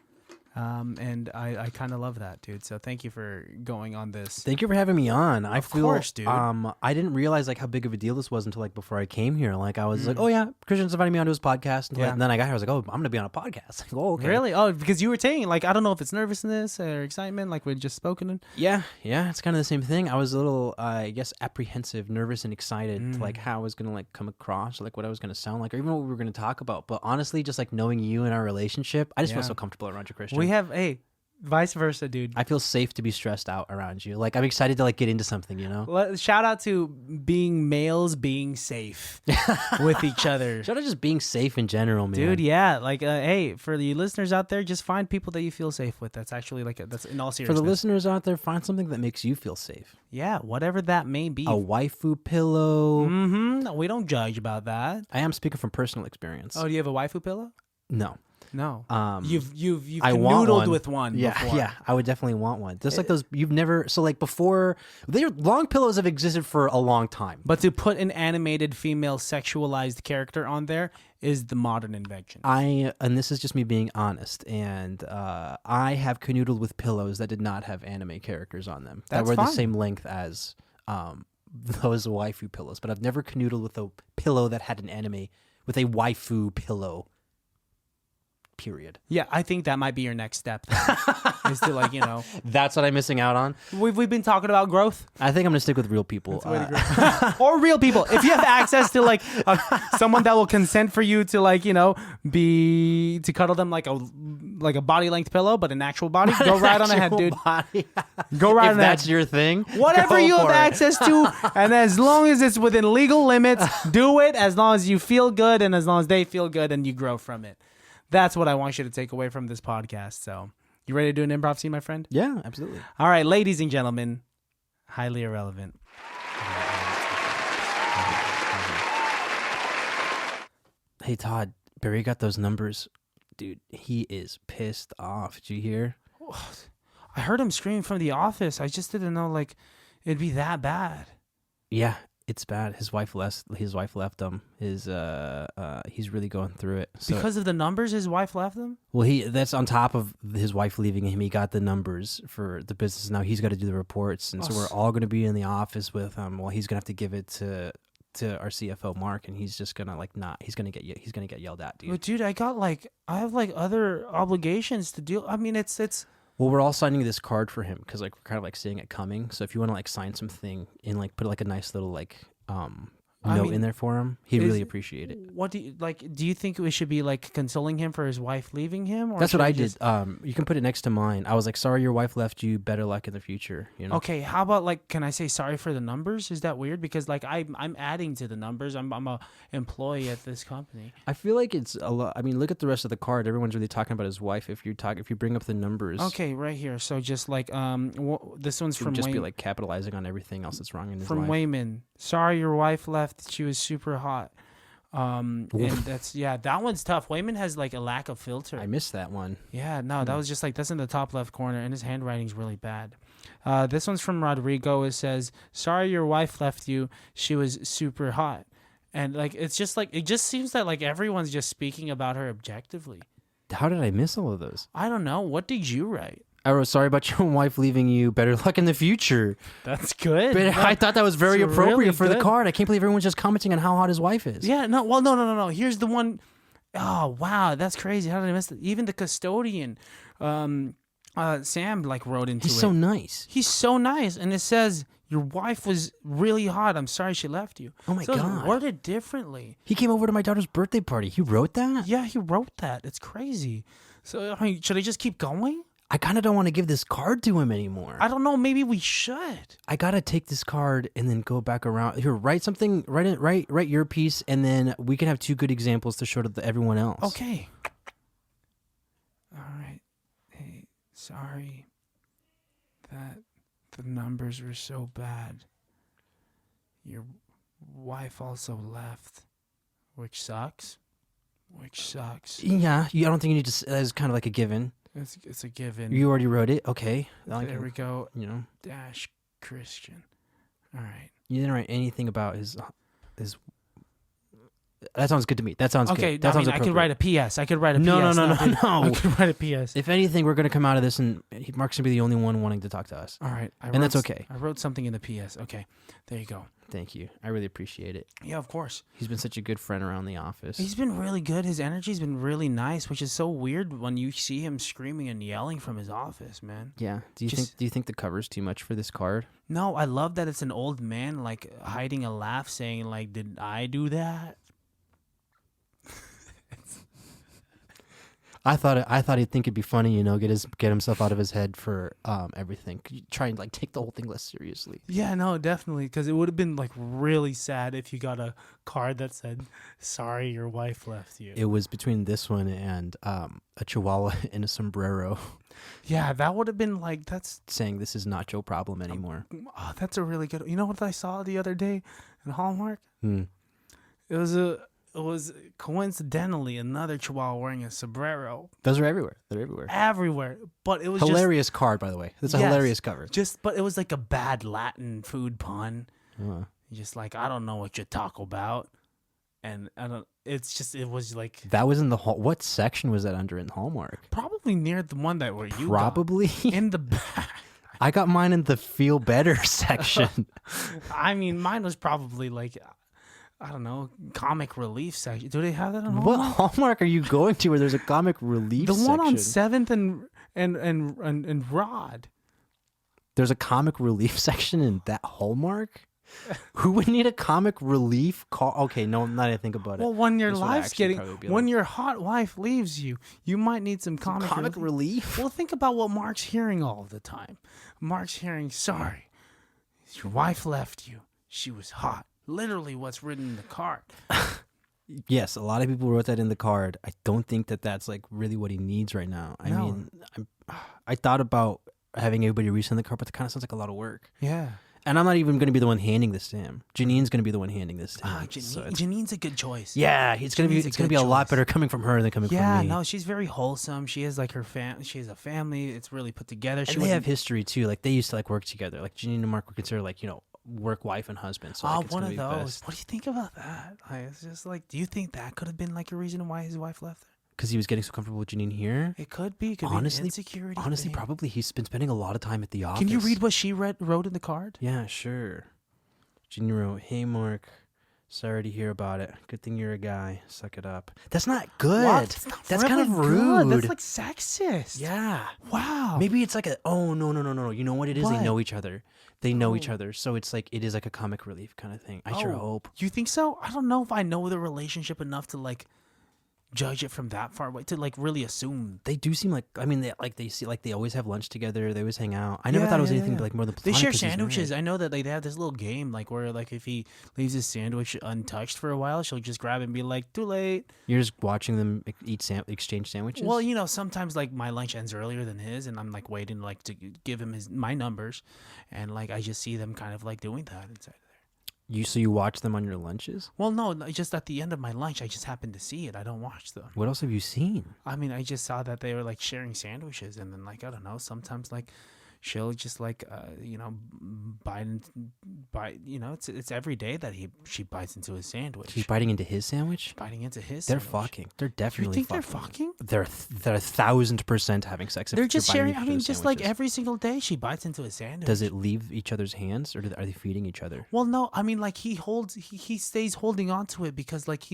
Speaker 1: And I kind of love that, dude. So thank you for going on this.
Speaker 2: Thank you for having me on.
Speaker 1: Of course, dude.
Speaker 2: I didn't realize like how big of a deal this was until like before I came here. Like I was like, oh yeah, Christian's inviting me onto his podcast. And then I got here, I was like, oh, I'm gonna be on a podcast. Like, oh, okay.
Speaker 1: Really? Oh, because you were saying like, I don't know if it's nervousness or excitement, like we'd just spoken.
Speaker 2: Yeah, it's kind of the same thing. I was a little, I guess, apprehensive, nervous, and excited to like how I was gonna like come across, or, like what I was gonna sound like, or even what we were gonna talk about. But honestly, just like knowing you and our relationship, I just feel so comfortable around you, Christian.
Speaker 1: We have vice versa, dude.
Speaker 2: I feel safe to be stressed out around you. Like I'm excited to like get into something, you know?
Speaker 1: Shout out to being males being safe with each other.
Speaker 2: Shout out just being safe in general, man.
Speaker 1: Dude, yeah. Like, hey, for the listeners out there, just find people that you feel safe with. That's actually that's in all
Speaker 2: For
Speaker 1: seriousness.
Speaker 2: the listeners out there, find something that makes you feel safe.
Speaker 1: Yeah, whatever that may be.
Speaker 2: A waifu pillow.
Speaker 1: Mm-hmm. We don't judge about that.
Speaker 2: I am speaking from personal experience.
Speaker 1: Oh, do you have a waifu pillow?
Speaker 2: No.
Speaker 1: No.
Speaker 2: You've
Speaker 1: I want canoodled with one before.
Speaker 2: Yeah, I would definitely want one. Just like those, you've never, so like before, long pillows have existed for a long time.
Speaker 1: But to put an animated female sexualized character on there is the modern invention.
Speaker 2: And this is just me being honest, and I have canoodled with pillows that did not have anime characters on them.
Speaker 1: That's
Speaker 2: that were
Speaker 1: fine.
Speaker 2: the same length as those waifu pillows, but I've never canoodled with a pillow that had an anime with a waifu pillow. Period.
Speaker 1: Yeah, I think that might be your next step. Is to like,
Speaker 2: That's what I'm missing out on.
Speaker 1: we've been talking about growth.
Speaker 2: I think I'm gonna stick with real people.
Speaker 1: Or real people. If you have access to like someone that will consent for you to like, to cuddle them like a body length pillow, but an actual body, go right on ahead, dude. Go right on ahead.
Speaker 2: If that's your thing,
Speaker 1: whatever you have
Speaker 2: it.
Speaker 1: access to, and as long as it's within legal limits, do it. As long as you feel good, and as long as they feel good, and you grow from it. That's what I want you to take away from this podcast. So, you ready to do an improv scene, my friend?
Speaker 2: Yeah, absolutely.
Speaker 1: All right, ladies and gentlemen, highly irrelevant.
Speaker 2: Hey, Todd, Barry got those numbers. Dude, he is pissed off. Did you hear?
Speaker 1: I heard him screaming from the office. I just didn't know like it'd be that bad.
Speaker 2: Yeah, it's bad. His wife left him. He's really going through it. So,
Speaker 1: Because of the numbers, his wife left him?
Speaker 2: well, that's on top of his wife leaving him. He got the numbers for the business. Now he's got to do the reports, and so we're all going to be in the office with him. Well, he's going to have to give it to our CFO Mark, and he's just gonna he's gonna get yelled at, dude.
Speaker 1: But dude, I have like other obligations to deal. I mean, it's.
Speaker 2: Well, we're all signing this card for him because like we're kind of like seeing it coming. So if you want to like sign something and like put like a nice little like note in there for him, he'd really appreciate it.
Speaker 1: What do you like? Do you think we should be like consoling him for his wife leaving him? Or
Speaker 2: That's what I
Speaker 1: just...
Speaker 2: did. You can put it next to mine. I was like, sorry, your wife left you. Better luck in the future.
Speaker 1: Okay, how about like, can I say sorry for the numbers? Is that weird? Because like I'm adding to the numbers. I'm a employee at this company.
Speaker 2: I feel like it's a lot. I mean, look at the rest of the card. Everyone's really talking about his wife. If you bring up the numbers.
Speaker 1: Okay, right here. So just like this one's from
Speaker 2: just
Speaker 1: Wayne.
Speaker 2: be like capitalizing on everything else that's wrong in his
Speaker 1: From
Speaker 2: life.
Speaker 1: Wayman. Sorry, your wife left. She was super hot. And that one's tough. Wayman has like a lack of filter.
Speaker 2: I missed that one.
Speaker 1: Yeah, no, that was just like, that's in the top left corner, and his handwriting's really bad. This one's from Rodrigo. It says, sorry your wife left you. She was super hot. And like, it's just like, it just seems that like everyone's just speaking about her objectively.
Speaker 2: How did I miss all of those?
Speaker 1: I don't know. What did you write?
Speaker 2: I wrote, sorry about your wife leaving you. Better luck in the future.
Speaker 1: That's good.
Speaker 2: But I thought that was very
Speaker 1: It's
Speaker 2: appropriate
Speaker 1: really
Speaker 2: for the
Speaker 1: good.
Speaker 2: card. I can't believe everyone's just commenting on how hot his wife is.
Speaker 1: Yeah, no, well, no. Here's the one. Oh, wow, that's crazy. How did I miss it? Even the custodian, Sam, like wrote into it.
Speaker 2: He's so nice.
Speaker 1: He's so nice. And it says, your wife was really hot. I'm sorry she left you.
Speaker 2: Oh, my
Speaker 1: So it's
Speaker 2: God.
Speaker 1: worded differently.
Speaker 2: He came over to my daughter's birthday party. He wrote that?
Speaker 1: Yeah, he wrote that. It's crazy. So, I mean, should I just keep going?
Speaker 2: I kind of don't want to give this card to him anymore.
Speaker 1: I don't know. Maybe we should.
Speaker 2: I got to take this card and then go back around. Here, write something. Write your piece, and then we can have two good examples to show to everyone else.
Speaker 1: Okay. All right. Hey, sorry that the numbers were so bad. Your wife also left, which sucks.
Speaker 2: Yeah, I don't think you need to. That's kind of like a given.
Speaker 1: It's a given.
Speaker 2: You already wrote it. Okay.
Speaker 1: There we go.
Speaker 2: –
Speaker 1: Dash Christian. All right.
Speaker 2: You didn't write anything about his. That sounds good to me. That sounds
Speaker 1: Okay,
Speaker 2: good. That sounds
Speaker 1: I could write a PS. I could write a
Speaker 2: No.
Speaker 1: PS. I could write a PS.
Speaker 2: If anything, we're going to come out of this and Mark's going to be the only one wanting to talk to us.
Speaker 1: All right.
Speaker 2: And that's okay.
Speaker 1: I wrote something in the PS. Okay. There you go.
Speaker 2: Thank you. I really appreciate it.
Speaker 1: Yeah, of course.
Speaker 2: He's been such a good friend around the office.
Speaker 1: He's been really good. His energy's been really nice, which is so weird when you see him screaming and yelling from his office, man.
Speaker 2: Yeah. Do you think the cover's too much for this card?
Speaker 1: No, I love that it's an old man like hiding a laugh saying like, "Did I do that?"
Speaker 2: I thought he'd think it'd be funny, get himself out of his head for everything. Try and like take the whole thing less seriously.
Speaker 1: Yeah, no, definitely, because it would have been like really sad if you got a card that said, "Sorry, your wife left you."
Speaker 2: It was between this one and a chihuahua in a sombrero.
Speaker 1: Yeah, that would have been like, that's
Speaker 2: saying this is not your problem anymore.
Speaker 1: Oh, that's a really good. You know what I saw the other day in Hallmark?
Speaker 2: Hmm.
Speaker 1: It was coincidentally another chihuahua wearing a sombrero.
Speaker 2: Those are everywhere. They're everywhere.
Speaker 1: Everywhere. But it was
Speaker 2: hilarious card, by the way. That's a hilarious cover.
Speaker 1: But it was like a bad Latin food pun.
Speaker 2: Uh.
Speaker 1: Just like, I don't know what you talk about. And it was like.
Speaker 2: That was in the what section was that under in Hallmark?
Speaker 1: Probably near the one that where you
Speaker 2: Probably
Speaker 1: got. In the back.
Speaker 2: I got mine in the feel better section.
Speaker 1: I mean, mine was probably like, I don't know, comic relief section. Do they have that on
Speaker 2: What
Speaker 1: Hallmark?
Speaker 2: Hallmark are you going to where there's a comic relief
Speaker 1: The
Speaker 2: section?
Speaker 1: one on 7th and Rod.
Speaker 2: There's a comic relief section in that Hallmark? Who would need a comic relief call? Okay, no, now that I think about it.
Speaker 1: Well, when your
Speaker 2: This would
Speaker 1: life's
Speaker 2: actually
Speaker 1: getting,
Speaker 2: probably be
Speaker 1: when
Speaker 2: like-
Speaker 1: your hot wife leaves you, you might need some comic
Speaker 2: relief?
Speaker 1: Well, think about what Mark's hearing all the time. Mark's hearing, sorry, your wife left you. She was hot. Literally what's written in the card.
Speaker 2: Yes, a lot of people wrote that in the card. I don't think that that's like really what he needs right now. I
Speaker 1: No.
Speaker 2: mean, I thought about having everybody resend the card, but that kind of sounds like a lot of work.
Speaker 1: Yeah.
Speaker 2: And I'm not even going to be the one handing this to him. Janine's going to be the one handing this to him.
Speaker 1: Janine's a good choice.
Speaker 2: Yeah, it's going to be a lot better coming from her than coming from me.
Speaker 1: Yeah, no, she's very wholesome. She has like she has a family. It's really put together.
Speaker 2: And they have history too. Like they used to like work together. Like Janine and Mark were considered like, work wife and husband. So like, it's
Speaker 1: one
Speaker 2: gonna
Speaker 1: of
Speaker 2: be
Speaker 1: those.
Speaker 2: best.
Speaker 1: What do you think about that? Like, it's just like, do you think that could have been like a reason why his wife left her?
Speaker 2: Because he was getting so comfortable with Janine here.
Speaker 1: It could be. It could
Speaker 2: Honestly-
Speaker 1: be an insecurity.
Speaker 2: Honestly,
Speaker 1: thing.
Speaker 2: probably he's been spending a lot of time at the office.
Speaker 1: Can you read what she wrote in the card?
Speaker 2: Yeah, sure. Janine wrote, "Hey Mark, sorry to hear about it. Good thing you're a guy. Suck it up." That's not good.
Speaker 1: What?
Speaker 2: That's
Speaker 1: really
Speaker 2: kind of
Speaker 1: good.
Speaker 2: rude.
Speaker 1: That's like sexist.
Speaker 2: Yeah.
Speaker 1: Wow.
Speaker 2: Maybe it's like no. You know what it is?
Speaker 1: What?
Speaker 2: They know each other. They know each
Speaker 1: Oh.
Speaker 2: other. So it is like a comic relief kind of thing. I sure hope.
Speaker 1: You think so? I don't know if I know the relationship enough to like judge it from that far away to like really assume.
Speaker 2: They do seem like, I mean, they always have lunch together. They always hang out. I never thought it was anything like more than
Speaker 1: They
Speaker 2: platonic
Speaker 1: share
Speaker 2: 'cause he's
Speaker 1: sandwiches.
Speaker 2: married.
Speaker 1: I know that they have this little game like where like if he leaves his sandwich untouched for a while, she'll just grab it and be like, "Too late."
Speaker 2: You're just watching them exchange sandwiches?
Speaker 1: Well, sometimes like my lunch ends earlier than his, and I'm like waiting like to give him my numbers, and like I just see them kind of like doing that inside.
Speaker 2: So you watch them on your lunches?
Speaker 1: Well, no, just at the end of my lunch, I just happened to see it. I don't watch them.
Speaker 2: What else have you seen?
Speaker 1: I mean, I just saw that they were like sharing sandwiches, and then like I don't know, sometimes like she'll just like bite. It's every day that she bites into his sandwich.
Speaker 2: She's biting into his sandwich?
Speaker 1: biting into his.
Speaker 2: They're
Speaker 1: sandwich.
Speaker 2: fucking. They're
Speaker 1: You
Speaker 2: definitely
Speaker 1: think
Speaker 2: fucking.
Speaker 1: they're fucking?
Speaker 2: They're 1,000% having sex. If
Speaker 1: They're
Speaker 2: you're
Speaker 1: just
Speaker 2: biting
Speaker 1: sharing.
Speaker 2: each
Speaker 1: I mean,
Speaker 2: other's
Speaker 1: just like
Speaker 2: sandwiches.
Speaker 1: every single day, she bites into his sandwich.
Speaker 2: Does it leave each other's hands, or are they feeding each other?
Speaker 1: Well, no. I mean, like he stays holding on to it because like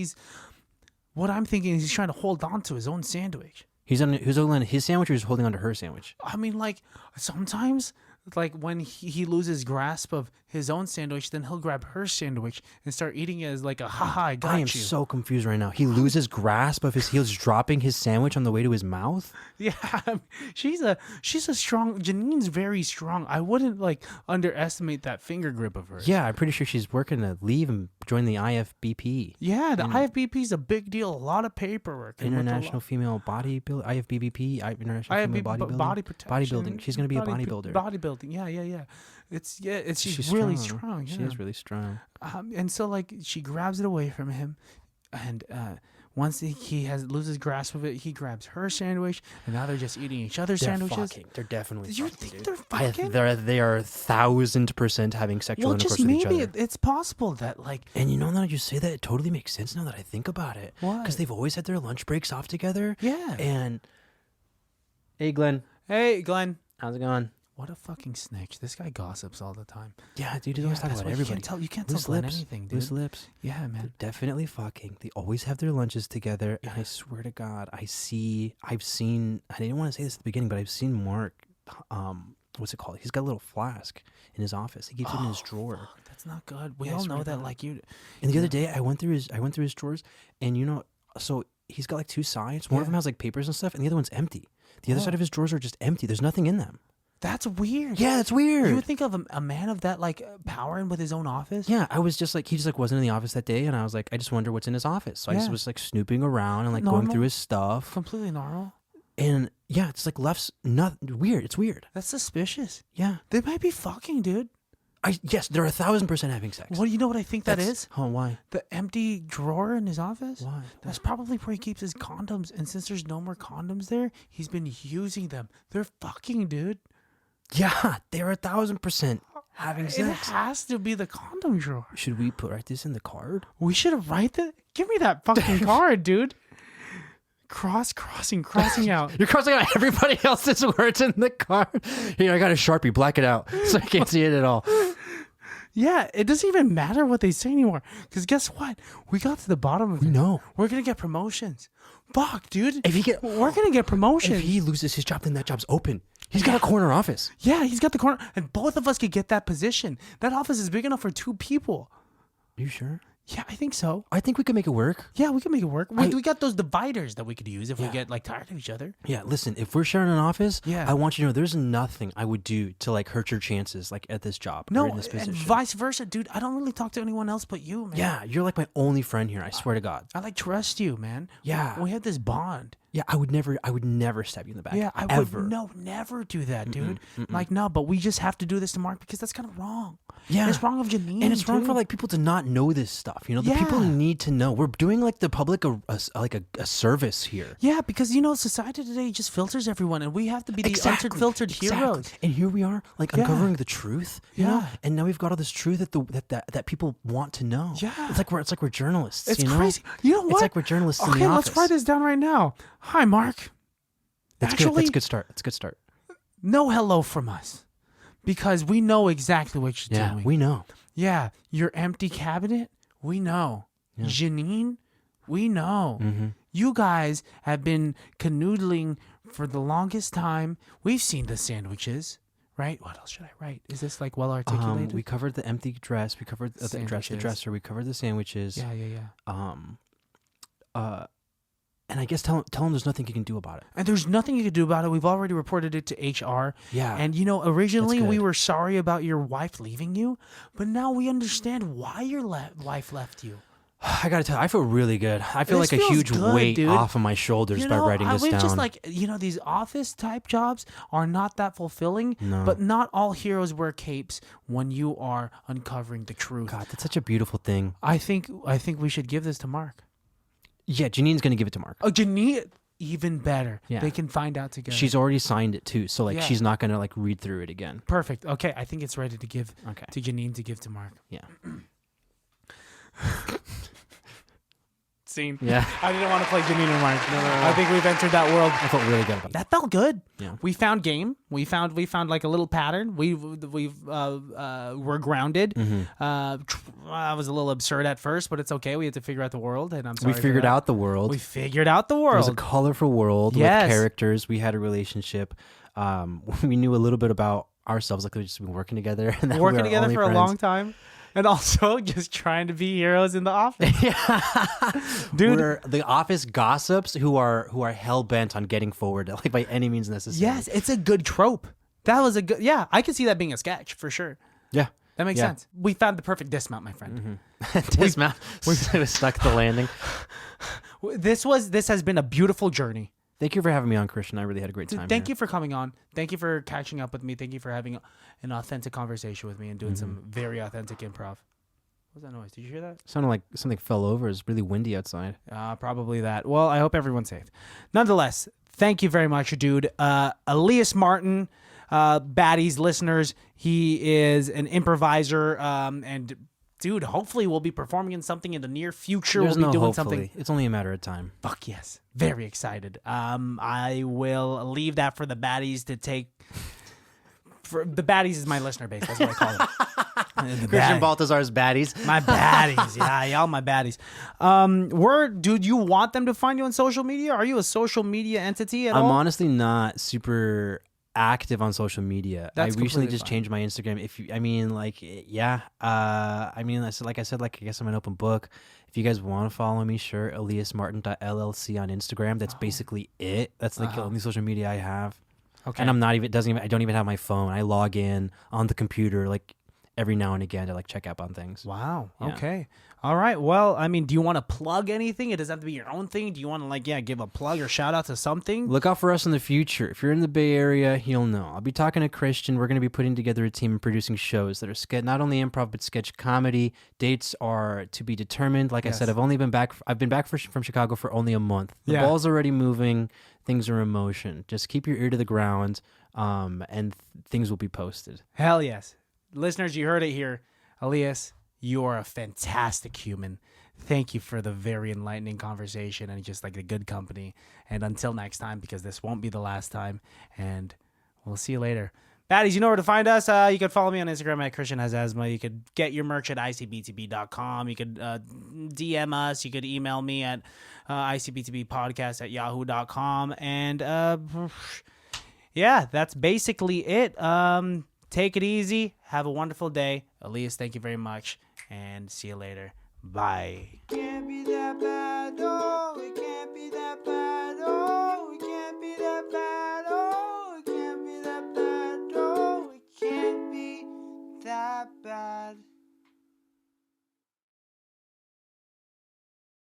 Speaker 1: what I'm thinking is he's trying to hold on to his own sandwich.
Speaker 2: Who's holding on to his sandwich, or he's holding on to her sandwich?
Speaker 1: I mean, like sometimes, like when he loses grasp of his own sandwich, then he'll grab her sandwich and start eating it as like a haha, I got
Speaker 2: I
Speaker 1: you.
Speaker 2: am so confused right now. He loses grasp of his heels, dropping his sandwich on the way to his mouth.
Speaker 1: Yeah, she's a strong. Janine's very strong. I wouldn't like underestimate that finger grip of hers.
Speaker 2: Yeah, I'm pretty sure she's working to leave and join the IFBP.
Speaker 1: Yeah, the IFBP is a big deal. A lot of paperwork. and with a
Speaker 2: International
Speaker 1: lot-
Speaker 2: Female Bodybuilder, IFBBP, International Female Bodybuilding.
Speaker 1: body protection.
Speaker 2: Bodybuilding. She's gonna be a bodybuilder.
Speaker 1: Bodybuilding. Yeah. She's
Speaker 2: She's
Speaker 1: really
Speaker 2: strong.
Speaker 1: strong.
Speaker 2: She
Speaker 1: yeah.
Speaker 2: is really strong.
Speaker 1: And so like she grabs it away from him, and once he loses grasp of it, he grabs her sandwich, and now they're just eating each other's
Speaker 2: They're
Speaker 1: sandwiches.
Speaker 2: fucking. They're definitely.
Speaker 1: You
Speaker 2: fucking,
Speaker 1: think
Speaker 2: dude.
Speaker 1: they're fucking?
Speaker 2: They are 1,000% having sexual
Speaker 1: Well,
Speaker 2: intercourse
Speaker 1: just
Speaker 2: with each
Speaker 1: maybe
Speaker 2: other.
Speaker 1: it's possible that like
Speaker 2: And now that you say that, it totally makes sense now that I think about it.
Speaker 1: Why?
Speaker 2: Because they've always had their lunch breaks off together.
Speaker 1: yeah.
Speaker 2: And hey, Glenn,
Speaker 1: Hey, Glenn.
Speaker 2: how's it going?
Speaker 1: What a fucking snitch! This guy gossips all the time.
Speaker 2: Yeah, dude, he's always talking
Speaker 1: that's
Speaker 2: about
Speaker 1: why
Speaker 2: everybody.
Speaker 1: You can't tell
Speaker 2: Loose
Speaker 1: Glenn
Speaker 2: lips.
Speaker 1: anything, dude.
Speaker 2: Loose lips.
Speaker 1: Yeah,
Speaker 2: They're
Speaker 1: man.
Speaker 2: definitely fucking. They always have their lunches together. And I swear to God, I've seen, I didn't want to say this at the beginning, but I've seen Mark, what's it called? He's got a little flask in his office. He keeps it in his drawer.
Speaker 1: Fuck, that's not good. We
Speaker 2: Yeah, I
Speaker 1: all
Speaker 2: swear
Speaker 1: know
Speaker 2: to
Speaker 1: that,
Speaker 2: God.
Speaker 1: like you.
Speaker 2: And the other day, I went through his drawers, and so he's got like two sides. One of
Speaker 1: Yeah.
Speaker 2: them has like papers and stuff, and the other one's empty. The other
Speaker 1: Oh.
Speaker 2: side of his drawers are just empty. There's nothing in them.
Speaker 1: That's weird.
Speaker 2: Yeah, that's
Speaker 1: You
Speaker 2: weird.
Speaker 1: would think of a man of that like power and with his own office.
Speaker 2: Yeah, I was just like, he just like wasn't in the office that day, and I was like, I just wonder what's in his office. So I just
Speaker 1: Yeah.
Speaker 2: was like snooping around and like going
Speaker 1: Normal.
Speaker 2: through his stuff,
Speaker 1: Completely normal.
Speaker 2: and yeah, it's like weird. It's weird.
Speaker 1: That's suspicious.
Speaker 2: Yeah.
Speaker 1: They might be fucking, dude.
Speaker 2: Yes, they're 1,000% having sex.
Speaker 1: What do you know? What I think that is?
Speaker 2: Oh, why?
Speaker 1: The empty drawer in his office.
Speaker 2: Why?
Speaker 1: That's probably where he keeps his condoms. And since there's no more condoms there, he's been using them. They're fucking, dude.
Speaker 2: Yeah, they're 1,000% having
Speaker 1: It
Speaker 2: sex.
Speaker 1: has to be the condom drawer.
Speaker 2: Should we write this in the card?
Speaker 1: We should have write that. Give me that fucking card, dude. crossing out.
Speaker 2: You're crossing out everybody else's words in the car. Here, I got a Sharpie. Black it out so I can't see it at all.
Speaker 1: Yeah, it doesn't even matter what they say anymore. Because guess what? We got to the bottom of it.
Speaker 2: No.
Speaker 1: We're going to get promotions. Fuck, dude.
Speaker 2: We're
Speaker 1: going to get promotions.
Speaker 2: If he loses his job, then that job's open. He's got a corner office.
Speaker 1: Yeah, he's got the corner. And both of us could get that position. That office is big enough for 2 people.
Speaker 2: Are you sure?
Speaker 1: Yeah, I think so.
Speaker 2: I think we could make it work.
Speaker 1: Yeah, we can make it work. We got those dividers that we could use if we get like tired of each other.
Speaker 2: Yeah, listen, if we're sharing an office,
Speaker 1: Yeah.
Speaker 2: I want you to know there's nothing I would do to like hurt your chances like at this job or in this position.
Speaker 1: And vice versa, dude. I don't really talk to anyone else but you, man.
Speaker 2: Yeah, you're like my only friend here. I swear to God.
Speaker 1: I like trust you, man.
Speaker 2: Yeah.
Speaker 1: We have this bond.
Speaker 2: Yeah, I would never stab you in the back.
Speaker 1: Yeah, I
Speaker 2: ever.
Speaker 1: would never do that, dude. Like, no, but we just have to do this to Mark because that's kind of wrong.
Speaker 2: Yeah.
Speaker 1: It's wrong of Janine.
Speaker 2: And it's wrong
Speaker 1: too.
Speaker 2: for like people to not know this stuff. You know, the people
Speaker 1: Yeah.
Speaker 2: need to know. We're doing like the public a service here.
Speaker 1: Yeah, because you know, society today just filters everyone, and we have to be the unfiltered heroes.
Speaker 2: And here we are, like uncovering the truth. You know?
Speaker 1: Yeah.
Speaker 2: And now we've got all this truth that people want to know.
Speaker 1: Yeah.
Speaker 2: It's like we're journalists.
Speaker 1: It's
Speaker 2: you know?
Speaker 1: crazy. You know what?
Speaker 2: It's like we're journalists in the
Speaker 1: Okay,
Speaker 2: office.
Speaker 1: let's write this down right now. Hi, Mark.
Speaker 2: That's good. That's a good start. That's a good start.
Speaker 1: No hello from us, because we know exactly what you're
Speaker 2: Yeah,
Speaker 1: doing.
Speaker 2: we know.
Speaker 1: Yeah, your empty cabinet, we know.
Speaker 2: Yeah.
Speaker 1: Janine, we know.
Speaker 2: Mm-hmm.
Speaker 1: You guys have been canoodling for the longest time. We've seen the sandwiches, right? What else should I write? Is this like well articulated?
Speaker 2: We covered the empty dress. We covered the
Speaker 1: Sandwiches.
Speaker 2: dresser. We covered the sandwiches.
Speaker 1: Yeah.
Speaker 2: And I guess tell him there's nothing you can do about it.
Speaker 1: And there's nothing you can do about it. We've already reported it to HR.
Speaker 2: Yeah.
Speaker 1: And you know, originally
Speaker 2: That's
Speaker 1: we
Speaker 2: good.
Speaker 1: were sorry about your wife leaving you, but now we understand why your wife left you.
Speaker 2: I gotta tell you, I feel really good. I feel
Speaker 1: This
Speaker 2: like a
Speaker 1: feels
Speaker 2: huge
Speaker 1: good,
Speaker 2: weight
Speaker 1: dude.
Speaker 2: off of my shoulders by writing this
Speaker 1: we've
Speaker 2: down.
Speaker 1: just like, you know, these office type jobs are not that fulfilling,
Speaker 2: No.
Speaker 1: but not all heroes wear capes when you are uncovering the truth.
Speaker 2: God, that's such a beautiful thing.
Speaker 1: I think we should give this to Mark.
Speaker 2: Yeah, Janine's gonna give it to Mark.
Speaker 1: Oh, Janine, even better.
Speaker 2: Yeah.
Speaker 1: They can find out together.
Speaker 2: She's already signed it too, so like
Speaker 1: Yeah.
Speaker 2: she's not gonna like read through it again.
Speaker 1: perfect. Okay, I think it's ready to give
Speaker 2: Okay.
Speaker 1: to Janine to give to Mark.
Speaker 2: Yeah.
Speaker 1: Scene.
Speaker 2: Yeah.
Speaker 1: I didn't want to play Janine and Mark.
Speaker 2: No.
Speaker 1: I think we've entered that world.
Speaker 2: I felt really good about that.
Speaker 1: That felt good.
Speaker 2: Yeah.
Speaker 1: We found game. We found like a little pattern. We're grounded.
Speaker 2: Mm-hmm.
Speaker 1: I was a little absurd at first, but it's okay. We had to figure out the world, and I'm sorry.
Speaker 2: We figured out the world.
Speaker 1: We figured out the
Speaker 2: It was a
Speaker 1: world.
Speaker 2: colorful world
Speaker 1: Yes.
Speaker 2: with characters. We had a relationship. We knew a little bit about ourselves, like we've just been working together. And that we
Speaker 1: Working
Speaker 2: are
Speaker 1: together
Speaker 2: only
Speaker 1: for
Speaker 2: friends.
Speaker 1: a long time, and also just trying to be heroes in the office. Dude.
Speaker 2: We're the office gossips who are hell bent on getting forward, like by any means necessary.
Speaker 1: Yes, it's a good trope. That was a good. Yeah, I could see that being a sketch for sure.
Speaker 2: Yeah.
Speaker 1: That makes
Speaker 2: Yeah.
Speaker 1: sense. We found the perfect dismount, my friend.
Speaker 2: Dismount. We stuck the landing.
Speaker 1: This has been a beautiful journey.
Speaker 2: Thank you for having me on, Christian. I really had a great time.
Speaker 1: Thank you for coming on. Thank you for catching up with me. Thank you for having an authentic conversation with me and doing some very authentic improv. What was that noise? Did you hear that?
Speaker 2: Sounded like something fell over. It's really windy outside.
Speaker 1: Probably that. Well, I hope everyone's safe. Nonetheless, thank you very much, dude. Elias Martin, Baddies listeners, he is an improviser, and dude, hopefully we'll be performing in something in the near future.
Speaker 2: There's
Speaker 1: we'll be
Speaker 2: no
Speaker 1: doing
Speaker 2: hopefully.
Speaker 1: something.
Speaker 2: It's only a matter of time.
Speaker 1: Fuck yes. Very excited. I will leave that for the baddies to take. For the baddies is my listener base. That's what I call them.
Speaker 2: Christian Baltazar's baddies.
Speaker 1: My baddies. Yeah, y'all my baddies. Dude, you want them to find you on social media? Are you a social media entity at
Speaker 2: I'm
Speaker 1: all?
Speaker 2: honestly not super active on social media.
Speaker 1: That's
Speaker 2: I recently
Speaker 1: completely
Speaker 2: just
Speaker 1: fine.
Speaker 2: changed my Instagram. I guess I'm an open book. If you guys want to follow me, sure. eliasmartin.llc on Instagram. That's basically it. That's like the only social media I have.
Speaker 1: Okay.
Speaker 2: And I don't even have my phone. I log in on the computer like every now and again to like check up on things.
Speaker 1: Wow.
Speaker 2: Yeah.
Speaker 1: Okay. All right. Well, I mean, do you want to plug anything? It doesn't have to be your own thing. Do you want to give a plug or shout out to something?
Speaker 2: Look out for us in the future. If you're in the Bay Area, you'll know. I'll be talking to Christian. We're going to be putting together a team and producing shows that are not only improv but sketch comedy. Dates are to be determined. Like I said, I've been back from Chicago for only a month. The
Speaker 1: Yeah.
Speaker 2: ball's already moving. Things are in motion. Just keep your ear to the ground, and things will be posted.
Speaker 1: Hell yes. Listeners, you heard it here. Elias, you are a fantastic human. thank you for the very enlightening conversation and just like a good company. And until next time, because this won't be the last time, and we'll see you later. Baddies, you know where to find us. You can follow me on Instagram at Christian Has Asthma. You could get your merch at ICBTB.com. You could DM us. You could email me at ICBTBpodcast@yahoo.com. And yeah, that's basically it. Take it easy. Have a wonderful day. Elias, thank you very much. And see you later. Bye. Can't be that bad, no.